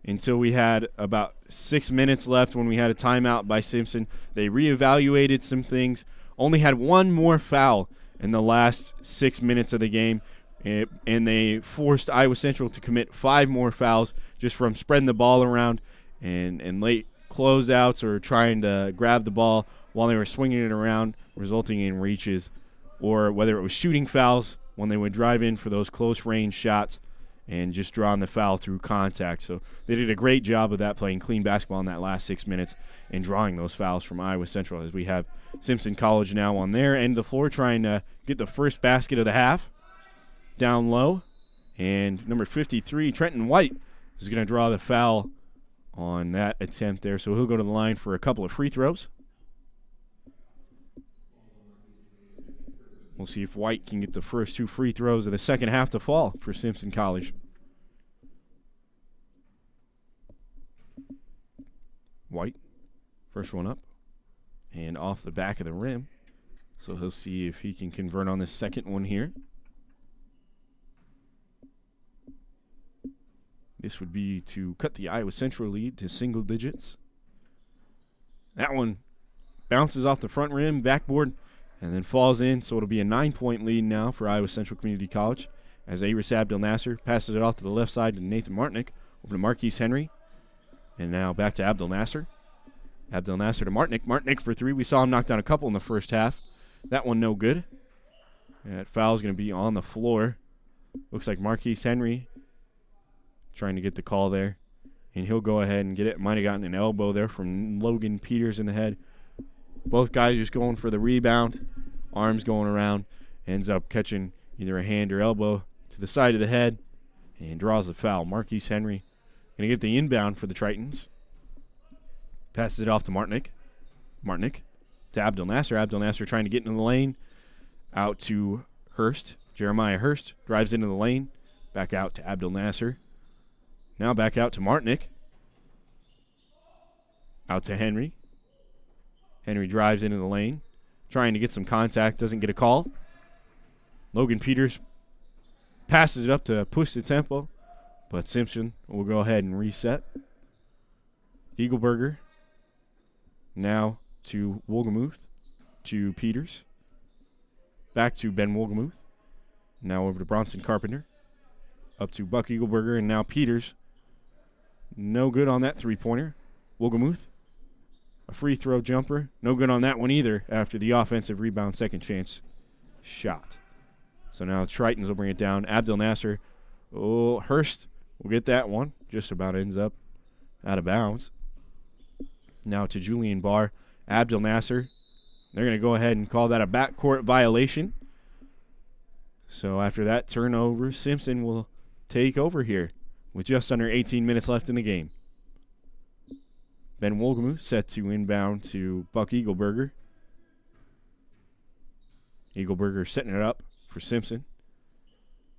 until we had about 6 minutes left when we had a timeout by Simpson. They reevaluated some things, only had 1 more foul in the last 6 minutes of the game, and they forced Iowa Central to commit 5 more fouls just from spreading the ball around and late closeouts or trying to grab the ball while they were swinging it around, resulting in reaches, or whether it was shooting fouls when they would drive in for those close-range shots and just drawing the foul through contact. So they did a great job of that, playing clean basketball in that last 6 minutes and drawing those fouls from Iowa Central, as we have Simpson College now on their end of the floor trying to get the first basket of the half down low. And number 53, Trenton White, is going to draw the foul on that attempt there. So he'll go to the line for a couple of free throws. We'll see if White can get the first 2 free throws of the second half to fall for Simpson College. White, first one up, and off the back of the rim. So he'll see if he can convert on this second one here. This would be to cut the Iowa Central lead to single digits. That one bounces off the front rim, backboard, and then falls in, so it'll be a 9-point lead now for Iowa Central Community College as Aris Abdel Nasser passes it off to the left side to Nathan Martnick, over to Marquise Henry, and now back to Abdel Nasser. Abdel Nasser to Martnick. Martnick for 3. We saw him knock down a couple in the first half. That one no good. That foul's going to be on the floor. Looks like Marquise Henry trying to get the call there, and he'll go ahead and get it. Might have gotten an elbow there from Logan Peters in the head. Both guys just going for the rebound, arms going around, ends up catching either a hand or elbow to the side of the head and draws the foul. Marquise Henry going to get the inbound for the Tritons. Passes it off to Martnick. Martnick to Abdel Nasser. Abdel Nasser trying to get into the lane. Out to Hurst. Jeremiah Hurst drives into the lane. Back out to Abdel Nasser. Now back out to Martnick. Out to Henry. Henry drives into the lane, trying to get some contact, doesn't get a call. Logan Peters passes it up to push the tempo, but Simpson will go ahead and reset. Eagleberger now to Wolgemuth, to Peters. Back to Ben Wolgemuth. Now over to Bronson Carpenter. Up to Buck Eagleberger, and now Peters. No good on that three-pointer. Wolgemuth. A free throw jumper. No good on that one either after the offensive rebound second chance shot. So now Tritons will bring it down. Abdel Nasser. Oh, Hurst will get that one. Just about ends up out of bounds. Now to Julian Barr. Abdel Nasser. They're going to go ahead and call that a backcourt violation. So after that turnover, Simpson will take over here with just under 18 minutes left in the game. Ben Wolgemuth set to inbound to Buck Eagleberger. Eagleberger setting it up for Simpson.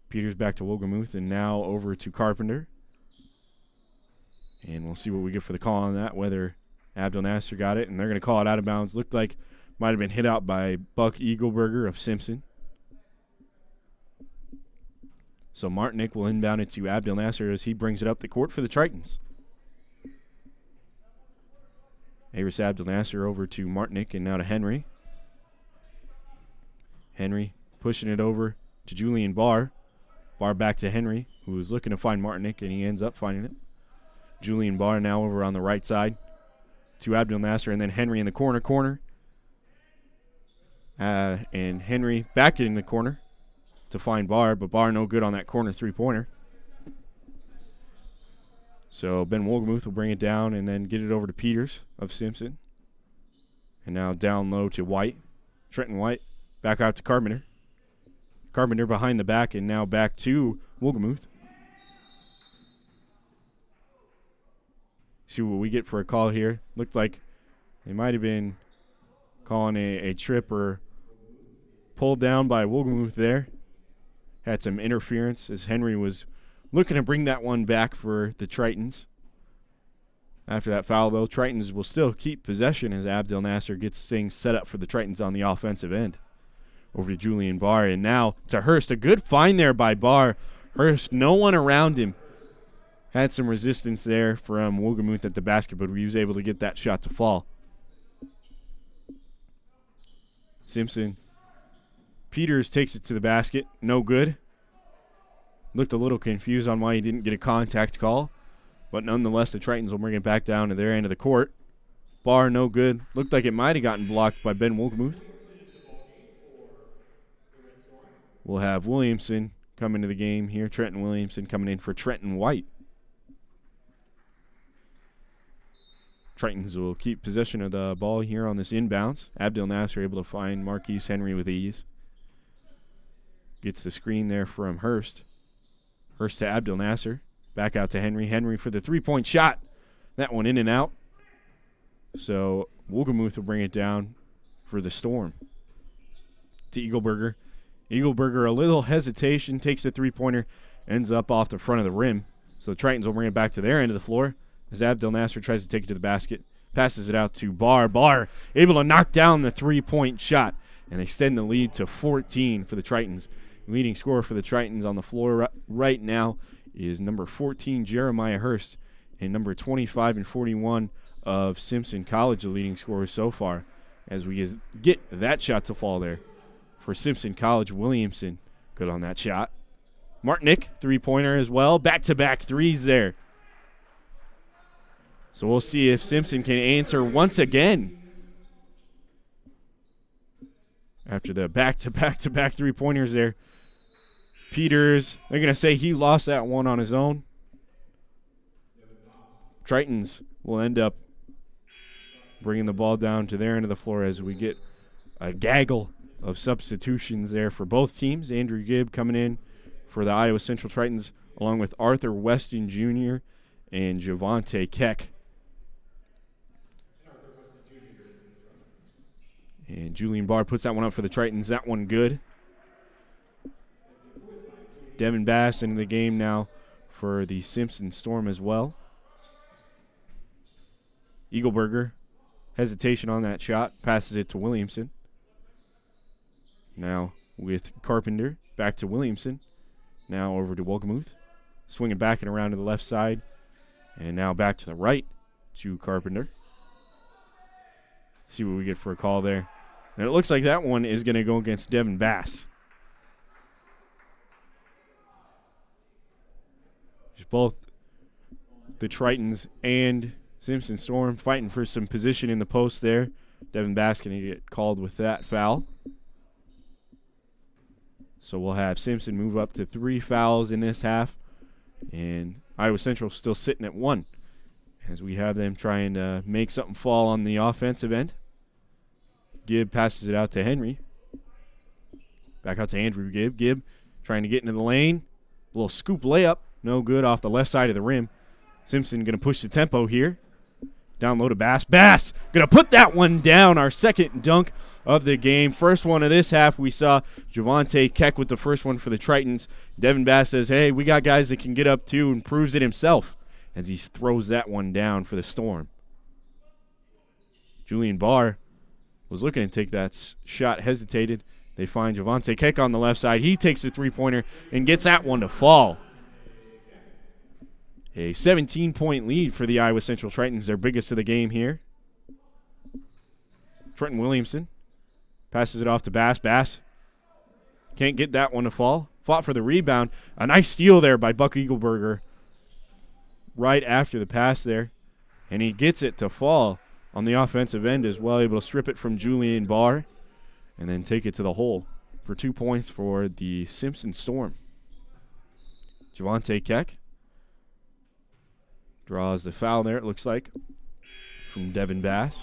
Peters back to Wolgemuth, and now over to Carpenter. And we'll see what we get for the call on that, whether Abdel Nasser got it, and they're going to call it out of bounds. Looked like might have been hit out by Buck Eagleberger of Simpson. So Martnick will inbound it to Abdel Nasser as he brings it up the court for the Tritons. Aris Abdel Nasser over to Martnick and now to Henry. Henry pushing it over to Julian Barr. Barr back to Henry, who was looking to find Martnick, and he ends up finding it. Julian Barr now over on the right side. to Abdul Nasser, and then Henry in the corner. And Henry back in the corner to find Barr, but Barr no good on that corner three-pointer. So Ben Wolgemuth will bring it down and then get it over to Peters of Simpson. And now down low to White. Trenton White back out to Carpenter. Carpenter behind the back and now back to Wolgemuth. See what we get for a call here. Looked like they might have been calling a trip or pulled down by Wolgemuth there. Had some interference as Henry was looking to bring that one back for the Tritons. After that foul, though, Tritons will still keep possession as Abdel Nasser gets things set up for the Tritons on the offensive end. Over to Julian Barr, and now to Hurst. A good find there by Barr. Hurst, no one around him. Had some resistance there from Wolgemuth at the basket, but he was able to get that shot to fall. Simpson. Peters takes it to the basket. No good. Looked a little confused on why he didn't get a contact call. But nonetheless, the Tritons will bring it back down to their end of the court. Barr no good. Looked like it might have gotten blocked by Ben Wolgemuth. We'll have Williamson come into the game here. Trenton Williamson coming in for Trenton White. Tritons will keep possession of the ball here on this inbounds. Abdel Nasser able to find Marquise Henry with ease. Gets the screen there from Hurst. Hurst to Abdel Nasser. Back out to Henry. Henry for the three-point shot. That one in and out. So Wolgemuth will bring it down for the Storm. To Eagleberger. Eagleberger, a little hesitation, takes the three-pointer, ends up off the front of the rim. So the Tritons will bring it back to their end of the floor as Abdel Nasser tries to take it to the basket. Passes it out to Barr. Barr able to knock down the three-point shot and extend the lead to 14 for the Tritons. Leading scorer for the Tritons on the floor right now is number 14, Jeremiah Hurst, and number 25 and 41 of Simpson College, the leading scorers so far, as we get that shot to fall there. For Simpson College, Williamson, good on that shot. Martinick, three-pointer as well. Back-to-back threes there. So we'll see if Simpson can answer once again. After the back-to-back three-pointers there. Peters, they're going to say he lost that one on his own. Tritons will end up bringing the ball down to their end of the floor as we get a gaggle of substitutions there for both teams. Andrew Gibb coming in for the Iowa Central Tritons along with Arthur Weston Jr. and Javante Keck. And Julian Barr puts that one up for the Tritons. That one good. Devin Bass into the game now for the Simpson Storm as well. Eagleberger, hesitation on that shot, passes it to Williamson. Now with Carpenter, back to Williamson. Now over to Wolgemuth. Swinging back and around to the left side. And now back to the right to Carpenter. See what we get for a call there. And it looks like that one is going to go against Devin Bass. Just both the Tritons and Simpson Storm fighting for some position in the post there. Devin Bass going to get called with that foul. So we'll have Simpson move up to 3 fouls in this half. And Iowa Central still sitting at 1 as we have them trying to make something fall on the offensive end. Gibb passes it out to Henry. Back out to Andrew Gibb. Gibb trying to get into the lane. A little scoop layup. No good off the left side of the rim. Simpson going to push the tempo here. Down low to Bass. Bass going to put that one down. Our second dunk of the game. First one of this half, we saw Javante Keck with the first one for the Tritons. Devin Bass says, hey, we got guys that can get up too, and proves it himself as he throws that one down for the Storm. Julian Barr was looking to take that shot, hesitated. They find Javante Keck on the left side. He takes the three-pointer and gets that one to fall. A 17-point lead for the Iowa Central Tritons, their biggest of the game here. Trenton Williamson passes it off to Bass. Bass can't get that one to fall. Fought for the rebound. A nice steal there by Buck Eagleberger right after the pass there. And he gets it to fall. on the offensive end as well, able to strip it from Julian Barr and then take it to the hole for 2 points for the Simpson Storm. Javante Keck draws the foul there, it looks like, from Devin Bass.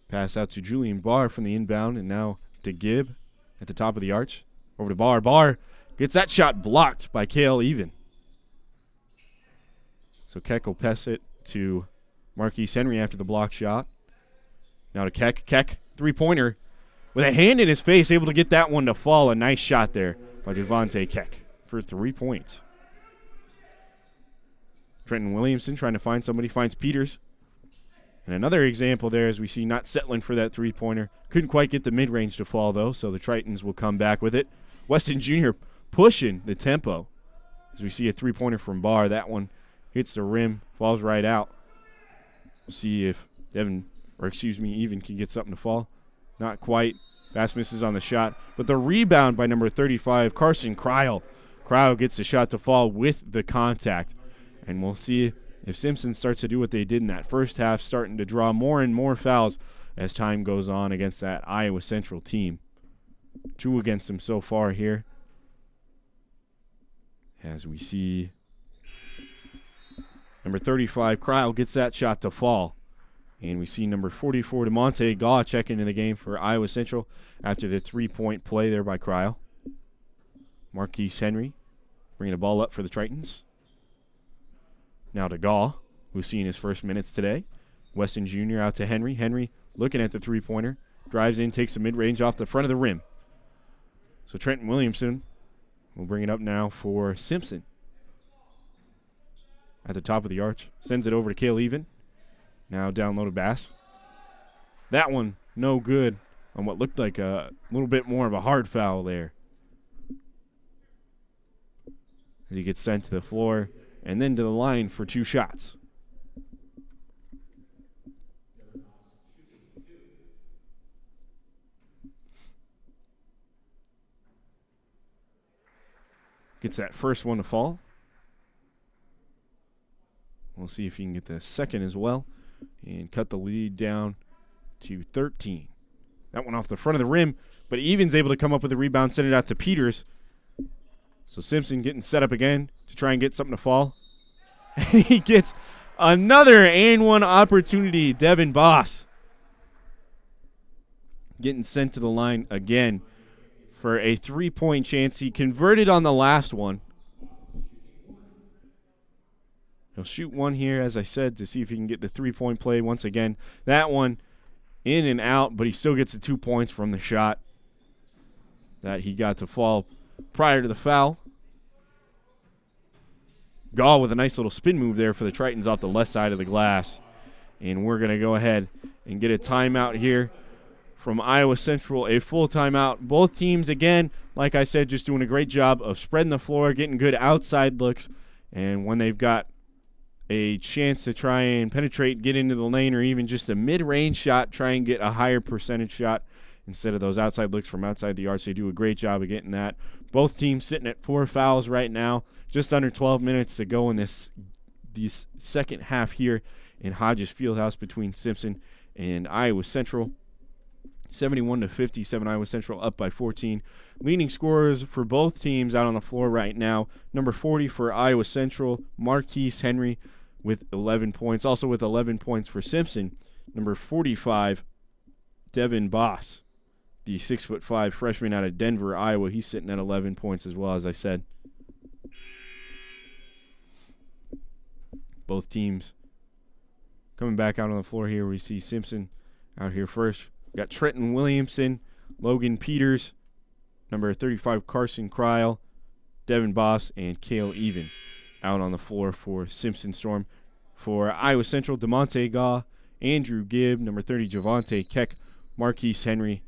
Pass out to Julian Barr from the inbound, and now to Gibb at the top of the arch. Over to Barr. Barr gets that shot blocked by Cale Even. So Keck will pass it to Marquise Henry after the block shot. Now to Keck. Keck, three-pointer, with a hand in his face, able to get that one to fall. A nice shot there by Javante Keck for 3 points. Trenton Williamson trying to find somebody, finds Peters. And another example there as we see not settling for that three-pointer. Couldn't quite get the mid-range to fall, though, so the Tritons will come back with it. Weston Jr. pushing the tempo as we see a three-pointer from Barr. That one hits the rim, falls right out. We'll see if Even can get something to fall. Not quite. Bass misses on the shot. But the rebound by number 35, Carson Cryle. Cryle gets the shot to fall with the contact. And we'll see if Simpson starts to do what they did in that first half, starting to draw more and more fouls as time goes on against that Iowa Central team. 2 against them so far here. As we see number 35, Cryle gets that shot to fall. And we see number 44, DeMonte Gaw check into the game for Iowa Central after the three-point play there by Cryle. Marquise Henry bringing the ball up for the Tritons. Now to Gaw, who's seeing his first minutes today. Weston Jr. out to Henry. Henry looking at the three-pointer. Drives in, takes a mid-range off the front of the rim. So Trenton Williamson will bring it up now for Simpson. At the top of the arch. Sends it over to Cale Even. Now down low to Bass. That one no good on what looked like a little bit more of a hard foul there. As he gets sent to the floor and then to the line for 2 shots. Gets that first one to fall. We'll see if he can get the second as well and cut the lead down to 13. That one off the front of the rim, but Even's able to come up with the rebound, send it out to Peters. So Simpson getting set up again to try and get something to fall. And he gets another and one opportunity. Devin Boss getting sent to the line again for a 3-point chance. He converted on the last one. He'll shoot one here, as I said, to see if he can get the 3-point play once again. That one in and out, but he still gets the 2 points from the shot that he got to fall prior to the foul. Gaw with a nice little spin move there for the Tritons off the left side of the glass. And we're going to go ahead and get a timeout here from Iowa Central, a full timeout. Both teams, again, like I said, just doing a great job of spreading the floor, getting good outside looks. And when they've got a chance to try and penetrate, get into the lane, or even just a mid-range shot, try and get a higher percentage shot instead of those outside looks from outside the arch. They do a great job of getting that. Both teams sitting at 4 fouls right now. Just under 12 minutes to go in this second half here in Hodges Fieldhouse between Simpson and Iowa Central. 71-57, Iowa Central up by 14. Leading scorers for both teams out on the floor right now. Number 40 for Iowa Central, Marquise Henry with 11 points. Also with 11 points for Simpson, number 45, Devin Boss, the 6'5" freshman out of Denver, Iowa. He's sitting at 11 points as well, as I said. Both teams coming back out on the floor here. We see Simpson out here first. We got Trenton Williamson, Logan Peters, number 35 Carson Cryle, Devin Boss, and Cale Even out on the floor for Simpson Storm. For Iowa Central, DeMonte Gaw, Andrew Gibb, number 30 Javante Keck, Marquise Henry,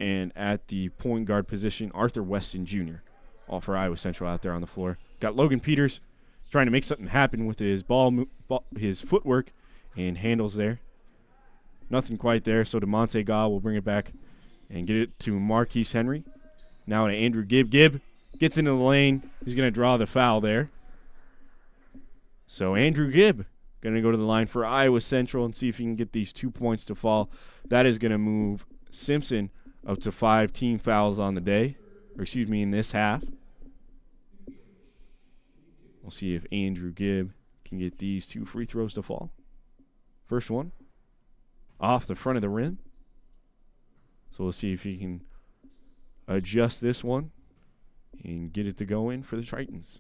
and at the point guard position, Arthur Weston Jr. All for Iowa Central out there on the floor. Got Logan Peters trying to make something happen with his his footwork and handles there. Nothing quite there, so DeMonte Gaw will bring it back and get it to Marquise Henry. Now to Andrew Gibb. Gibb gets into the lane. He's going to draw the foul there. So Andrew Gibb going to go to the line for Iowa Central and see if he can get these 2 points to fall. That is going to move Simpson up to 5 team fouls on the day, in this half. We'll see if Andrew Gibb can get these 2 free throws to fall. First one, off the front of the rim. So we'll see if he can adjust this one and get it to go in for the Tritons.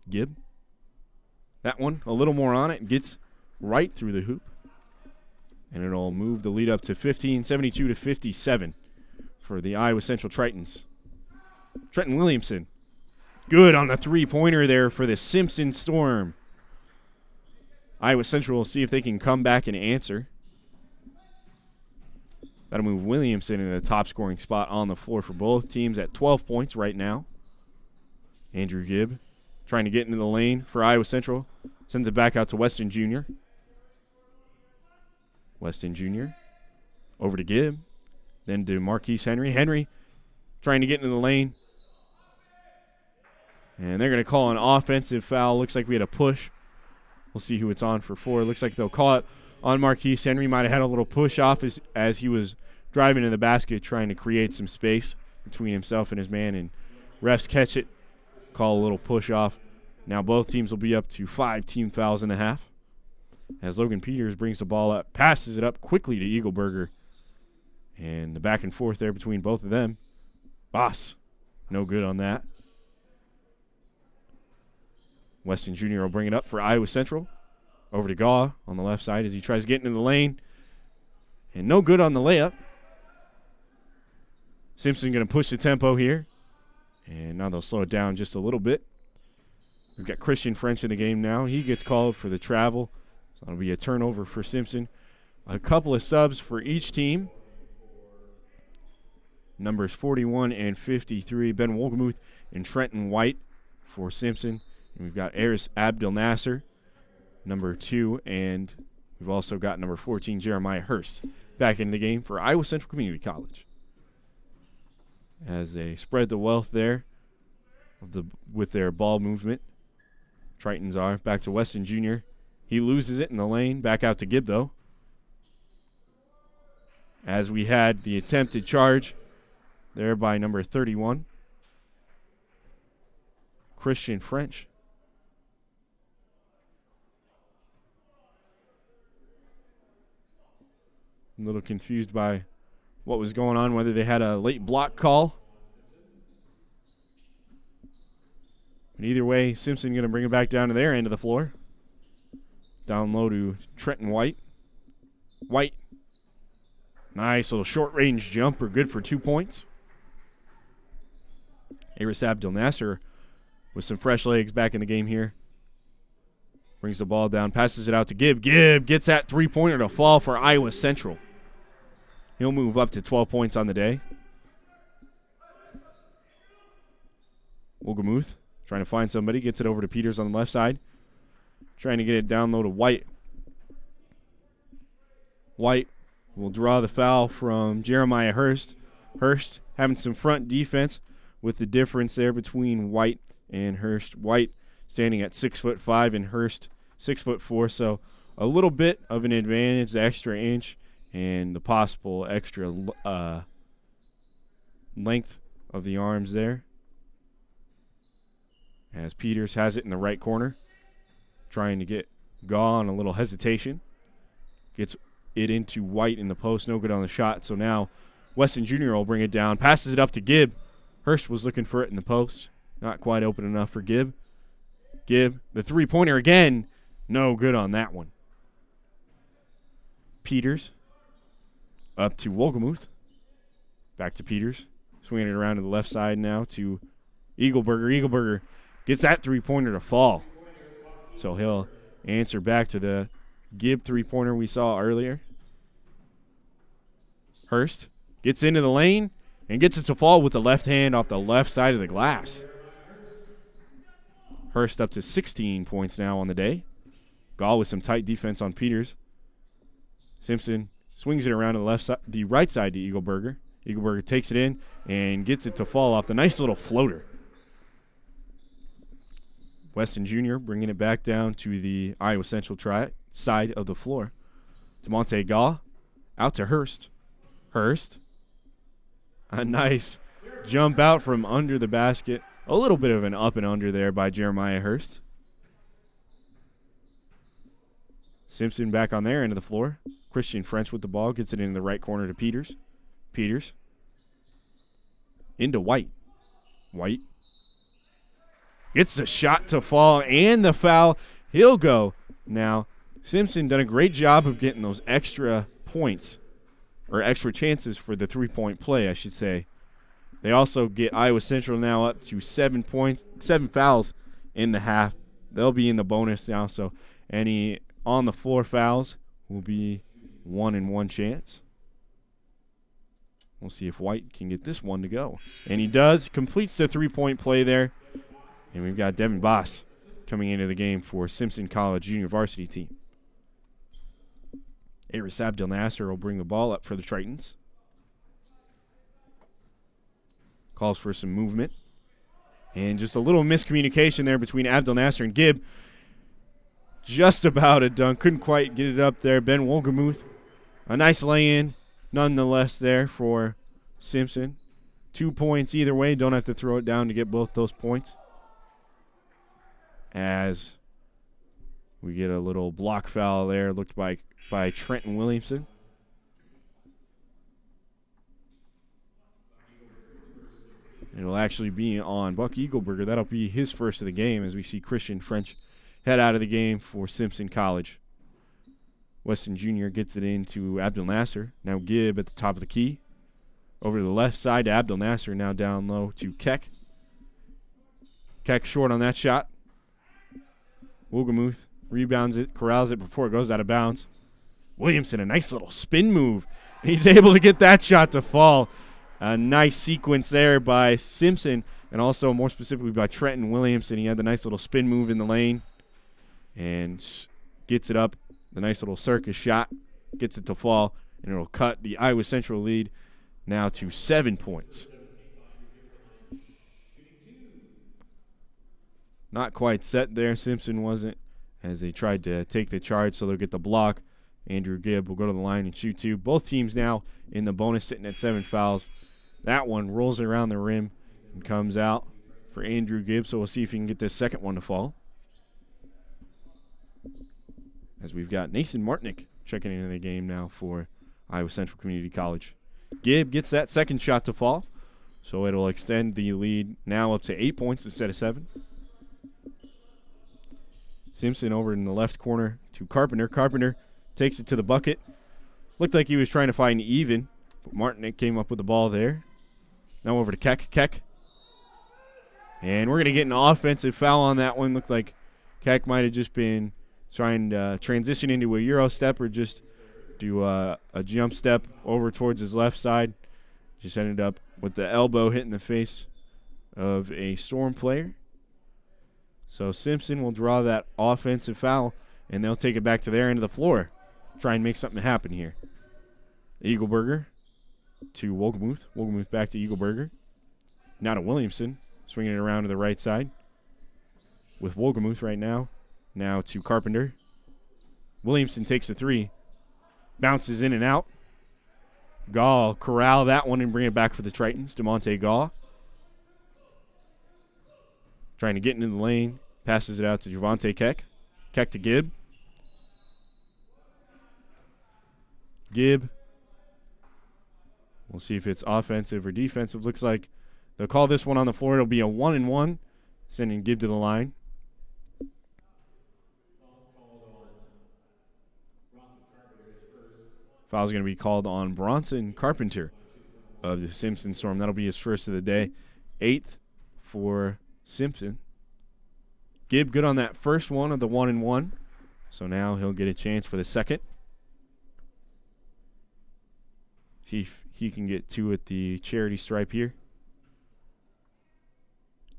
Gibb. That one, a little more on it, gets right through the hoop. And it'll move the lead up to 15, 72 to 57 for the Iowa Central Tritons. Trenton Williamson. Good on the three-pointer there for the Simpson Storm. Iowa Central will see if they can come back and answer. That'll move Williamson into the top scoring spot on the floor for both teams at 12 points right now. Andrew Gibb trying to get into the lane for Iowa Central. Sends it back out to Weston Jr. Weston Jr. over to Gibb. Then to Marquise Henry. Henry trying to get into the lane. And they're going to call an offensive foul. Looks like we had a push. We'll see who it's on for 4. Looks like they'll call it on Marquise Henry. Might have had a little push off as he was driving to the basket trying to create some space between himself and his man. And refs catch it. Call a little push off. Now both teams will be up to 5 team fouls in the half. As Logan Peters brings the ball up, passes it up quickly to Eagleberger. And the back and forth there between both of them. Boss, no good on that. Weston Jr. will bring it up for Iowa Central. Over to Gaw on the left side as he tries to get into the lane. And no good on the layup. Simpson going to push the tempo here. And now they'll slow it down just a little bit. We've got Christian French in the game now. He gets called for the travel. So that'll be a turnover for Simpson. A couple of subs for each team. Numbers 41 and 53. Ben Wolgemuth and Trenton White for Simpson. And we've got Aris Abdel Nasser, number 2. And we've also got number 14, Jeremiah Hurst, back in the game for Iowa Central Community College. As they spread the wealth there with their ball movement. Tritons are back to Weston Jr. He loses it in the lane. Back out to Gibb, though. As we had the attempted charge there by number 31, Christian French. A little confused by what was going on, whether they had a late block call. But either way, Simpson going to bring it back down to their end of the floor. Down low to Trenton White. White. Nice little short-range jumper, good for 2 points. Aris Abdel Nasser with some fresh legs back in the game here. Brings the ball down, passes it out to Gibb. Gibb gets that three-pointer to fall for Iowa Central. He'll move up to 12 points on the day. Wolgemuth trying to find somebody. Gets it over to Peters on the left side. Trying to get it down low to White. White will draw the foul from Jeremiah Hurst. Hurst having some front defense with the difference there between White and Hurst. White standing at 6'5" and Hurst 6'4", so a little bit of an advantage, the extra inch and the possible extra length of the arms there. As Peters has it in the right corner, trying to get Gaw on a little hesitation. Gets it into White in the post, no good on the shot. So now Weston Jr. will bring it down, passes it up to Gibb. Hurst was looking for it in the post. Not quite open enough for Gibb. Gibb, the three-pointer again. No good on that one. Peters up to Wolgemuth. Back to Peters. Swinging it around to the left side now to Eagleberger. Eagleberger gets that three-pointer to fall. So he'll answer back to the Gibb three-pointer we saw earlier. Hurst gets into the lane and gets it to fall with the left hand off the left side of the glass. Hurst up to 16 points now on the day. Gaw with some tight defense on Peters. Simpson swings it around to the right side to Eagleberger. Eagleberger takes it in and gets it to fall off the nice little floater. Weston Jr. bringing it back down to the Iowa Central side of the floor. DeMonte Gaw out to Hurst. Hurst. A nice jump out from under the basket. A little bit of an up and under there by Jeremiah Hurst. Simpson back on their end of the floor. Christian French with the ball. Gets it in the right corner to Peters. Peters. Into White. White. Gets the shot to fall and the foul. He'll go. Now, Simpson done a great job of getting those extra points, or extra chances for the three-point play, I should say. They also get Iowa Central now up to 7 fouls in the half. They'll be in the bonus now, so any on-the-floor fouls will be 1-1 chance. We'll see if White can get this one to go. And he does. Completes the three-point play there. And we've got Devin Boss coming into the game for Simpson College junior varsity team. Aris Abdel Nasser will bring the ball up for the Tritons. Calls for some movement. And just a little miscommunication there between Abdel Nasser and Gibb. Just about a dunk. Couldn't quite get it up there. Ben Wolgemuth. A nice lay-in nonetheless there for Simpson. 2 points either way. Don't have to throw it down to get both those points. As we get a little block foul there, looked by Trenton Williamson. It'll actually be on Buck Eagleberger. That'll be his first of the game as we see Christian French head out of the game for Simpson College. Weston Jr. gets it into Abdel Nasser. Now Gibb at the top of the key. Over to the left side to Abdel Nasser. Now down low to Keck. Keck short on that shot. Wolgemuth rebounds it, corrals it before it goes out of bounds. Williamson, a nice little spin move. He's able to get that shot to fall. A nice sequence there by Simpson, and also more specifically by Trenton Williamson. He had the nice little spin move in the lane and gets it up. The nice little circus shot, gets it to fall, and it'll cut the Iowa Central lead now to 7 points. Not quite set there. Simpson wasn't, as they tried to take the charge, so they'll get the block. Andrew Gibb will go to the line and shoot two. Both teams now in the bonus sitting at 7 fouls. That one rolls around the rim and comes out for Andrew Gibb, so we'll see if he can get this second one to fall. As we've got Nathan Martnick checking into the game now for Iowa Central Community College. Gibb gets that second shot to fall, so it'll extend the lead now up to 8 points instead of 7. Simpson over in the left corner to Carpenter. Carpenter takes it to the bucket. Looked like he was trying to find even, but Martinick came up with the ball there. Now over to Keck. Keck. And we're going to get an offensive foul on that one. Looked like Keck might have just been trying to transition into a Euro step or just do a jump step over towards his left side. Just ended up with the elbow hitting the face of a Storm player. So Simpson will draw that offensive foul, and they'll take it back to their end of the floor. Try and make something happen here. Eagleberger to Wolgemuth. Wolgemuth back to Eagleberger. Now to Williamson. Swinging it around to the right side with Wolgemuth right now. Now to Carpenter. Williamson takes a three. Bounces in and out. Gaw corral that one and bring it back for the Tritons. DeMonte Gaw. Trying to get into the lane. Passes it out to Javante Keck. Keck to Gibb. Gibb. We'll see if it's offensive or defensive. Looks like they'll call this one on the floor. It'll be a 1-and-1, sending Gibb to the line. Foul's going to be called on Bronson Carpenter of the Simpson Storm. That'll be his first of the day. 8th for Simpson. Gibb good on that first one of the 1-and-1. So now he'll get a chance for the second. See if he can get two at the charity stripe here.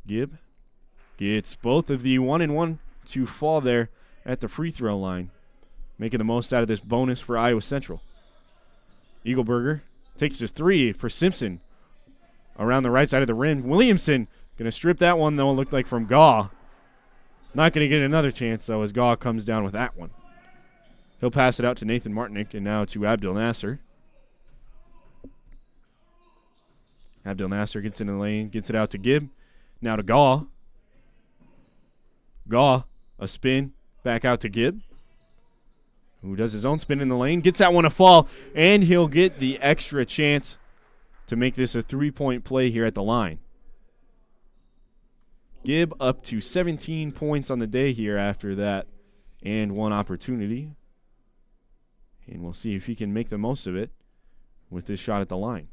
Gibb gets both of the 1-and-1 to fall there at the free throw line. making the most out of this bonus for Iowa Central. Eagleberger takes his 3 for Simpson. Around the right side of the rim. Williamson going to strip that one, though. It looked like from Gaw. Not going to get another chance, though, as Gaw comes down with that one. He'll pass it out to Nathan Martinick and now to Abdel Nasser. Abdel Nasser gets into the lane, gets it out to Gibb. Now to Gaw. Gaw, a spin, back out to Gibb, who does his own spin in the lane, gets that one to fall, and he'll get the extra chance to make this a 3-point play here at the line. Gibb up to 17 points on the day here after that and one opportunity. And we'll see if he can make the most of it with this shot at the line.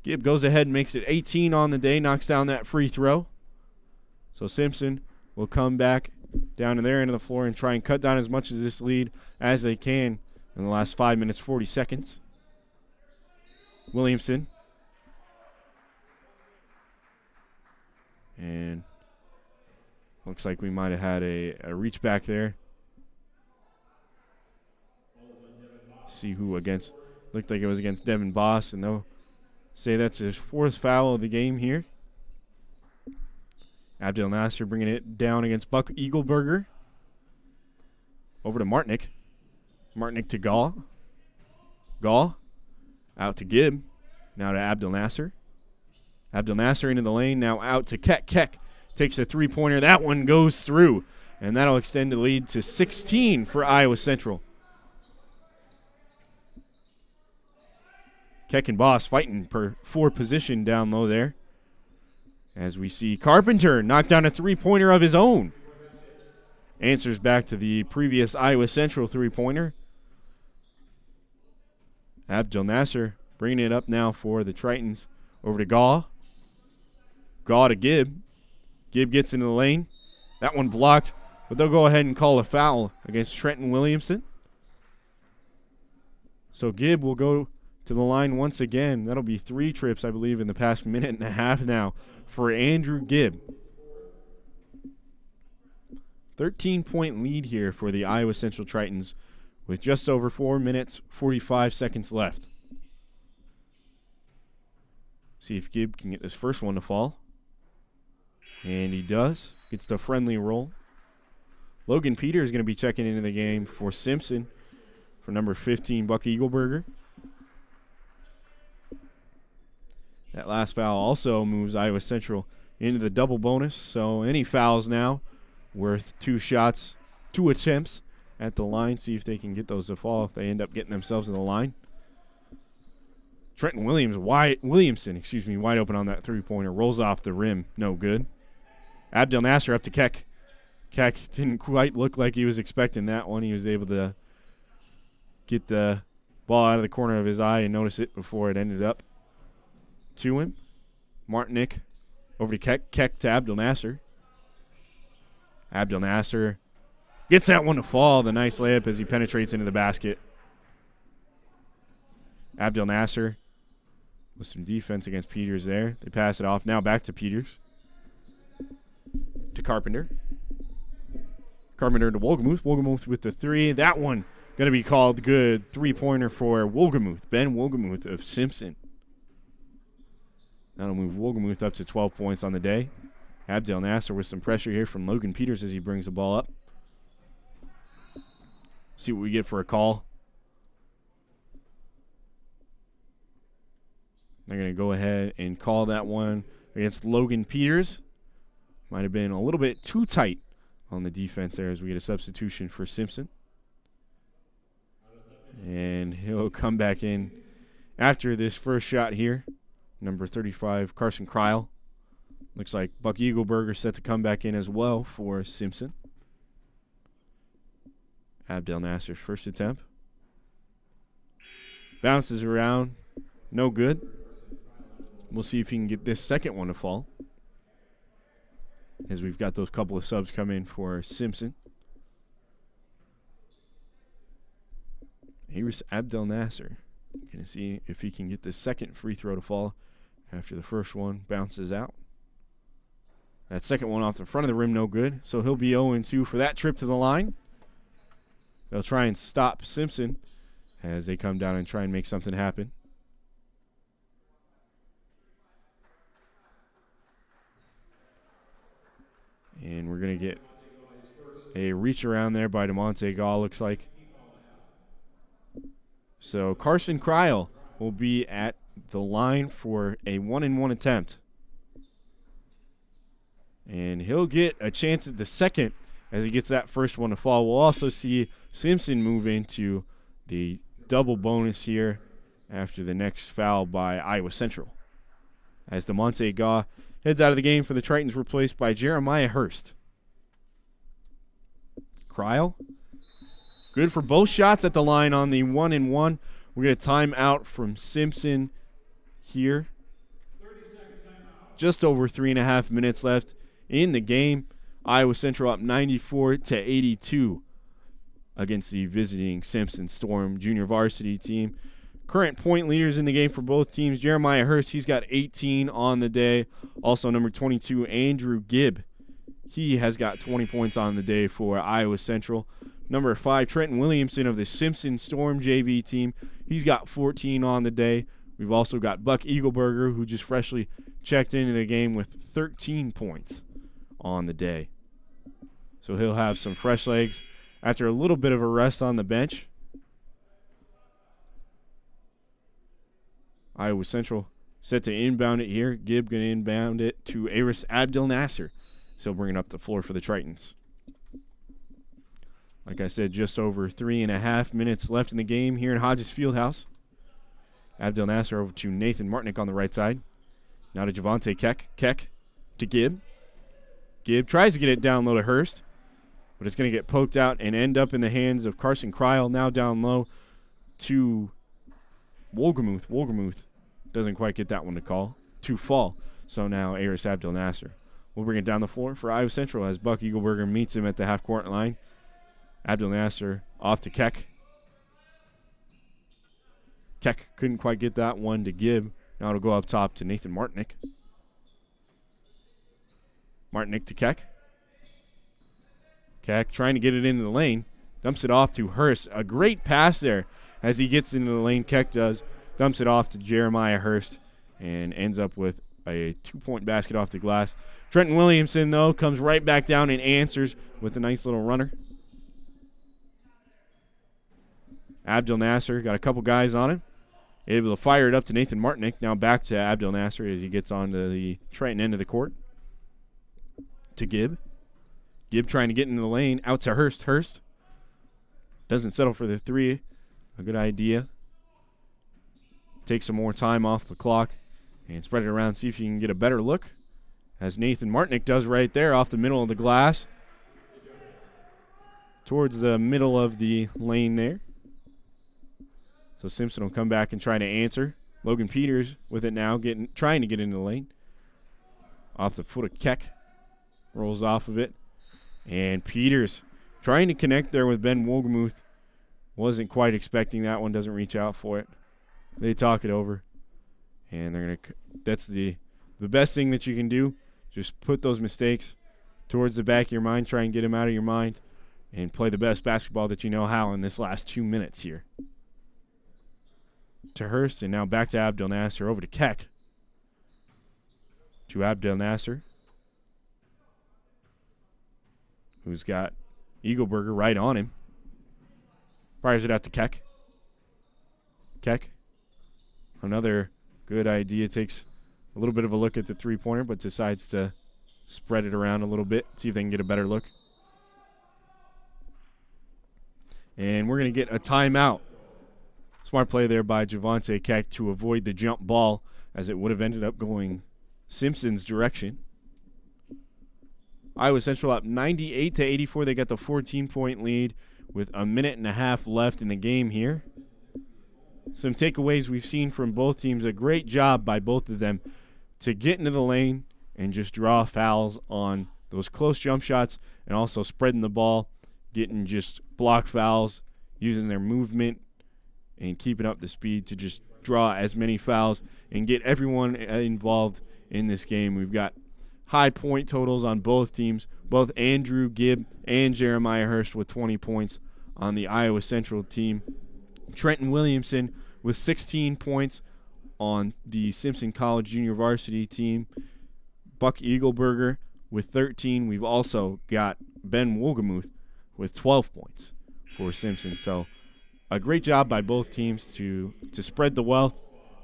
Gibb goes ahead and makes it 18 on the day, knocks down that free throw. So Simpson will come back down to their end of the floor and try and cut down as much of this lead as they can in the last 5 minutes, 40 seconds. Williamson. And looks like we might have had a reach back there. See who against. Looked like it was against Devin Boss, and they'll say that's his 4th foul of the game here. Abdel Nasser bringing it down against Buck Eagleberger. Over to Martinick. Martinick to Gaw. Gaw out to Gibb. Now to Abdel Nasser. Abdel Nasser into the lane. Now out to Keck. Keck takes a 3-pointer. That one goes through. And that'll extend the lead to 16 for Iowa Central. Keck and Boss fighting for position down low there. As we see Carpenter knock down a 3-pointer of his own. Answers back to the previous Iowa Central 3-pointer. Abdel Nasser bringing it up now for the Tritons. Over to Gaw. Gaw to Gibb. Gibb gets into the lane. That one blocked, but they'll go ahead and call a foul against Trenton Williamson. So Gibb will go to the line once again. That'll be 3 trips, I believe, in the past minute and a half now for Andrew Gibb. 13-point lead here for the Iowa Central Tritons with just over 4 minutes, 45 seconds left. See if Gibb can get this first one to fall. And he does. Gets the friendly roll. Logan Peters is going to be checking into the game for Simpson for number 15, Buck Eagleberger. That last foul also moves Iowa Central into the double bonus. So any fouls now worth 2 shots, 2 attempts at the line. See if they can get those to fall if they end up getting themselves to the line. Trenton Williamson, wide open on that 3-pointer. Rolls off the rim. No good. Abdel Nasser up to Keck. Keck didn't quite look like he was expecting that one. He was able to get the ball out of the corner of his eye and notice it before it ended up to him. Martinick over to Keck. Keck to Abdel Nasser. Abdel Nasser gets that one to fall. The nice layup as he penetrates into the basket. Abdel Nasser with some defense against Peters there. They pass it off. Now back to Peters. To Carpenter. Carpenter to Wolgemuth. Wolgemuth with the 3. That one going to be called good. 3-pointer for Wolgemuth. Ben Wolgemuth of Simpson. That'll move Wolgemuth up to 12 points on the day. Abdel Nasser with some pressure here from Logan Peters as he brings the ball up. See what we get for a call. They're going to go ahead and call that one against Logan Peters. Might have been a little bit too tight on the defense there as we get a substitution for Simpson. And he'll come back in after this first shot here. Number 35, Carson Kreil. Looks like Buck Eagleberger set to come back in as well for Simpson. Abdel Nasser's first attempt. Bounces around. No good. We'll see if he can get this second one to fall, as we've got those couple of subs come in for Simpson. Here's Abdel Nasser. Going to see if he can get this second free throw to fall after the first one bounces out. That second one off the front of the rim, no good. So he'll be 0-2 for that trip to the line. They'll try and stop Simpson as they come down and try and make something happen. And we're going to get a reach around there by DeMonte Gall, looks like. So Carson Kryl will be at the line for a 1-and-1 attempt. And he'll get a chance at the second as he gets that first one to fall. We'll also see Simpson move into the double bonus here after the next foul by Iowa Central. As DeMonte Gall heads out of the game for the Tritons, replaced by Jeremiah Hurst. Kryl, good for both shots at the line on the 1-and-1. We're going to time out from Simpson here. Just over 3.5 minutes left in the game. Iowa Central up 94-82 against the visiting Simpson Storm junior varsity team. Current point leaders in the game for both teams. Jeremiah Hurst, he's got 18 on the day. Also number 22, Andrew Gibb. He has got 20 points on the day for Iowa Central. Number 5, Trenton Williamson of the Simpson Storm JV team. He's got 14 on the day. We've also got Buck Eagleberger, who just freshly checked into the game with 13 points on the day. So he'll have some fresh legs after a little bit of a rest on the bench. Iowa Central set to inbound it here. Gibb going to inbound it to Aris Abdel Nasser. Still bringing up the floor for the Tritons. Like I said, just over 3.5 minutes left in the game here in Hodges Fieldhouse. Abdel Nasser over to Nathan Martinick on the right side. Now to Javante Keck. Keck to Gibb. Gibb tries to get it down low to Hurst, but it's going to get poked out and end up in the hands of Carson Kryl. Now down low to Wolgermuth. Wolgermuth doesn't quite get that one to fall. So now Aris Abdel Nasser will bring it down the floor for Iowa Central as Buck Eagleberger meets him at the half-court line. Abdel Nasser off to Keck. Keck couldn't quite get that one to Gibb. Now it'll go up top to Nathan Martinick. Martinick to Keck. Keck trying to get it into the lane. Dumps it off to Hurst. A great pass there as he gets into the lane. Keck does. Dumps it off to Jeremiah Hurst and ends up with a 2-point basket off the glass. Trenton Williamson, though, comes right back down and answers with a nice little runner. Abdel Nasser got a couple guys on him. Able to fire it up to Nathan Martinick. Now back to Abdel Nasser as he gets onto the Triton end of the court. To Gibb. Gibb trying to get into the lane. Out to Hurst. Hurst doesn't settle for the three. A good idea. Take some more time off the clock and spread it around. See if you can get a better look. As Nathan Martinick does right there off the middle of the glass. Towards the middle of the lane there. So Simpson will come back and try to answer. Logan Peters with it now, trying to get into the lane. Off the foot of Keck. Rolls off of it. And Peters trying to connect there with Ben Wolgemuth. Wasn't quite expecting that one. Doesn't reach out for it. They talk it over. And they're gonna. That's the best thing that you can do. Just put those mistakes towards the back of your mind. Try and get them out of your mind. And play the best basketball that you know how in this last 2 minutes here. To Hurst, and now back to Abdel Nasser. Over to Keck. To Abdel Nasser, who's got Eagleberger right on him. Fires it out to Keck. Keck, another good idea. Takes a little bit of a look at the three-pointer, but decides to spread it around a little bit, see if they can get a better look. And we're going to get a timeout. Smart play there by Javante Keck to avoid the jump ball, as it would have ended up going Simpson's direction. Iowa Central up 98-84. They got the 14-point lead with a minute and a half left in the game here. Some takeaways we've seen from both teams. A great job by both of them to get into the lane and just draw fouls on those close jump shots, and also spreading the ball, getting just block fouls, using their movement, and keeping up the speed to just draw as many fouls and get everyone involved in this game. We've got high point totals on both teams. Both Andrew Gibb and Jeremiah Hurst with 20 points on the Iowa Central team. Trenton Williamson with 16 points on the Simpson College Junior Varsity team. Buck Eagleberger with 13. We've also got Ben Wolgemuth with 12 points for Simpson. So a great job by both teams to spread the wealth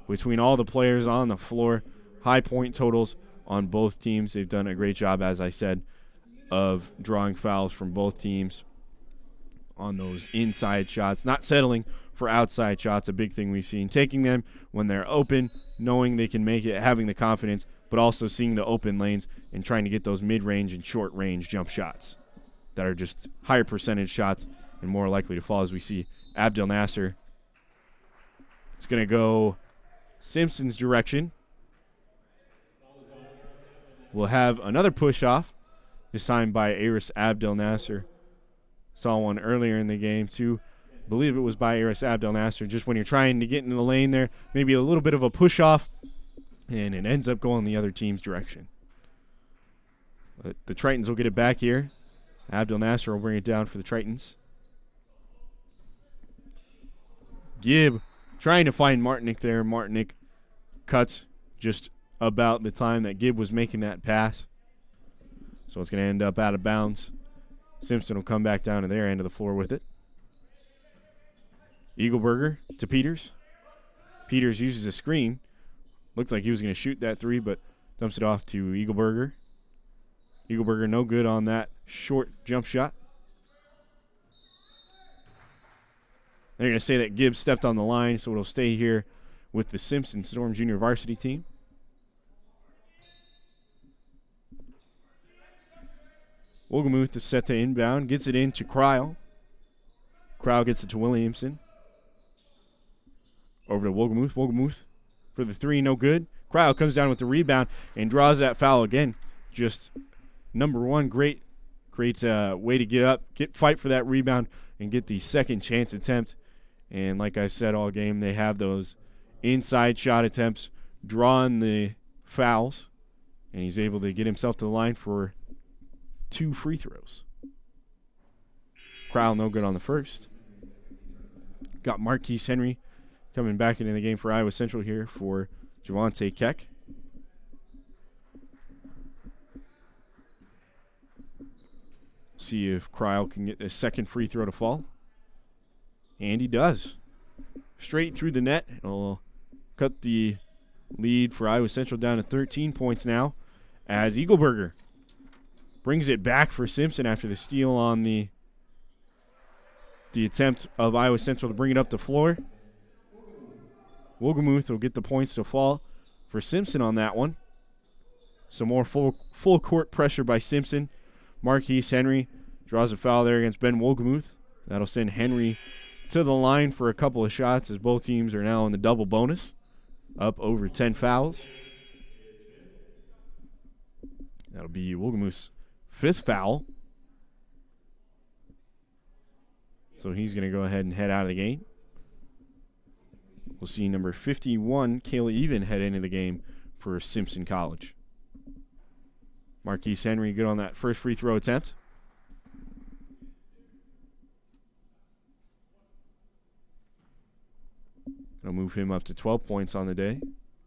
between all the players on the floor. High point totals on both teams. They've done a great job, as I said, of drawing fouls from both teams on those inside shots, not settling for outside shots, a big thing we've seen. Taking them when they're open, knowing they can make it, having the confidence, but also seeing the open lanes and trying to get those mid-range and short-range jump shots that are just higher percentage shots and more likely to fall, as we see Abdel Nasser. It's going to go Simpson's direction. We'll have another push-off, this time by Aris Abdel Nasser. Saw one earlier in the game, too. I believe it was by Aris Abdel Nasser. Just when you're trying to get into the lane there, maybe a little bit of a push-off, and it ends up going the other team's direction. But the Tritons will get it back here. Abdel Nasser will bring it down for the Tritons. Gibb trying to find Martinick there. Martinick cuts just about the time that Gibb was making that pass. So it's going to end up out of bounds. Simpson will come back down to their end of the floor with it. Eagleberger to Peters. Peters uses a screen. Looked like he was going to shoot that three, but dumps it off to Eagleberger. Eagleberger no good on that short jump shot. They're going to say that Gibbs stepped on the line, so it'll stay here with the Simpson Storm Junior Varsity team. Wolgemuth is set to inbound, gets it into Cryle. Cryle gets it to Williamson. Over to Wolgemuth. Wolgemuth for the three, no good. Cryle comes down with the rebound and draws that foul again. Just number one, great way to get up, fight for that rebound, and get the second chance attempt. And like I said all game, they have those inside shot attempts, drawing the fouls, and he's able to get himself to the line for 2 free throws. Cryle no good on the first. Got Marquise Henry coming back into the game for Iowa Central here for Javante Keck. See if Cryle can get the second free throw to fall. And he does. Straight through the net. It'll cut the lead for Iowa Central down to 13 points now, as Eagleberger brings it back for Simpson after the steal on the attempt of Iowa Central to bring it up the floor. Wolgemuth will get the points to fall for Simpson on that one. Some more full court pressure by Simpson. Marquise Henry draws a foul there against Ben Wolgemuth. That'll send Henry to the line for a couple of shots, as both teams are now in the double bonus, up over 10 fouls. That'll be Wolgemuth's 5th foul. So he's going to go ahead and head out of the game. We'll see number 51, Kayla Even, head into the game for Simpson College. Marquise Henry good on that first free throw attempt. It'll move him up to 12 points on the day.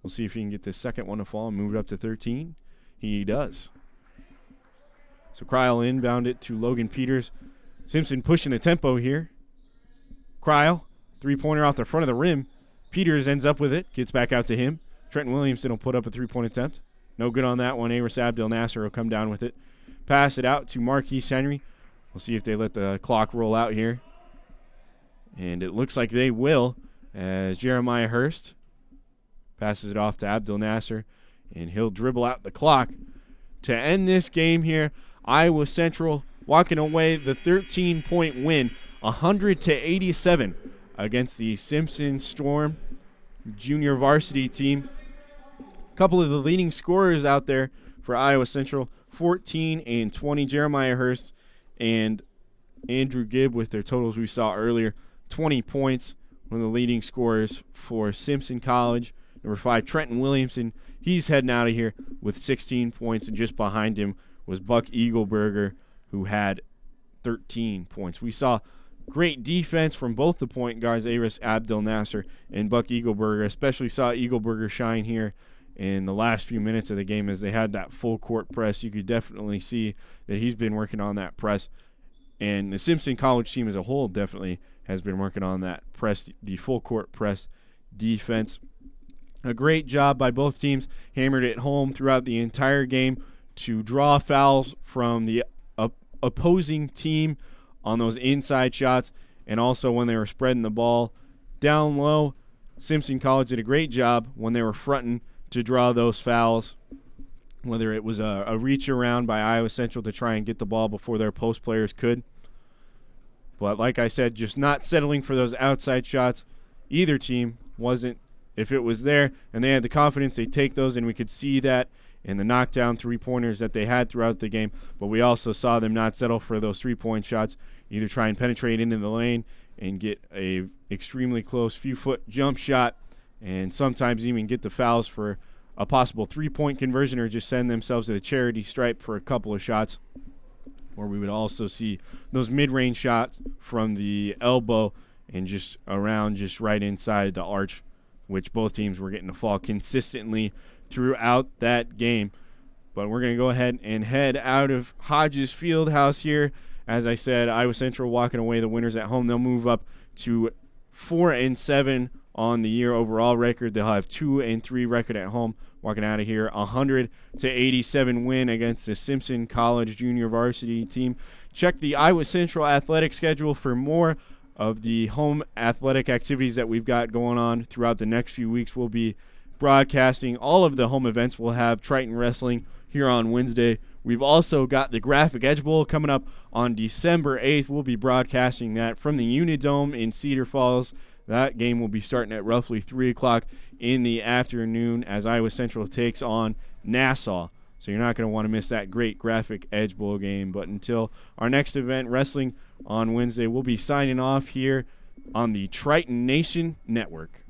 We'll see if he can get this second one to fall and move it up to 13. He does. So Cryle inbound it to Logan Peters. Simpson pushing the tempo here. Cryle, three-pointer off the front of the rim. Peters ends up with it, gets back out to him. Trenton Williamson will put up a three-point attempt. No good on that one. Aris Abdel Nasser will come down with it. Pass it out to Marquise Henry. We'll see if they let the clock roll out here. And it looks like they will, as Jeremiah Hurst passes it off to Abdel Nasser, and he'll dribble out the clock to end this game here. Iowa Central walking away the 13-point win, 100-87 against the Simpson Storm Junior Varsity team. A couple of the leading scorers out there for Iowa Central, 14 and 20. Jeremiah Hurst and Andrew Gibb with their totals we saw earlier, 20 points. One of the leading scorers for Simpson College, Number 5, Trenton Williamson. He's heading out of here with 16 points, and just behind him was Buck Eagleberger, who had 13 points. We saw great defense from both the point guards, Aris Abdel Nasser and Buck Eagleberger. Especially saw Eagleberger shine here in the last few minutes of the game as they had that full court press. You could definitely see that he's been working on that press. And the Simpson College team as a whole definitely has been working on that press, the full court press defense. A great job by both teams. Hammered it home throughout the entire game to draw fouls from the opposing team on those inside shots, and also when they were spreading the ball down low. Simpson College did a great job when they were fronting to draw those fouls, whether it was a reach around by Iowa Central to try and get the ball before their post players could. But like I said, just not settling for those outside shots. Either team wasn't. If it was there and they had the confidence, they take those, and we could see that in the knockdown three-pointers that they had throughout the game. But we also saw them not settle for those three-point shots, either try and penetrate into the lane and get a extremely close few-foot jump shot, and sometimes even get the fouls for a possible three-point conversion, or just send themselves to the charity stripe for a couple of shots. Or we would also see those mid-range shots from the elbow and just around, just right inside the arch, which both teams were getting to fall consistently throughout that game. But we're going to go ahead and head out of Hodges Fieldhouse here. As I said, Iowa Central walking away the winners at home. They'll move up to 4-7 on the year overall record. They'll have 2-3 record at home. Walking out of here, 100-87 win against the Simpson College junior varsity team. Check the Iowa Central athletic schedule for more of the home athletic activities that we've got going on throughout the next few weeks. We'll be broadcasting all of the home events. We'll have Triton Wrestling here on Wednesday. We've also got the Graphic Edge Bowl coming up on December 8th. We'll be broadcasting that from the Unidome in Cedar Falls. That game will be starting at roughly 3 o'clock in the afternoon as Iowa Central takes on Nassau. So you're not going to want to miss that great Graphic Edge Bowl game. But until our next event, wrestling on Wednesday, we'll be signing off here on the Triton Nation Network.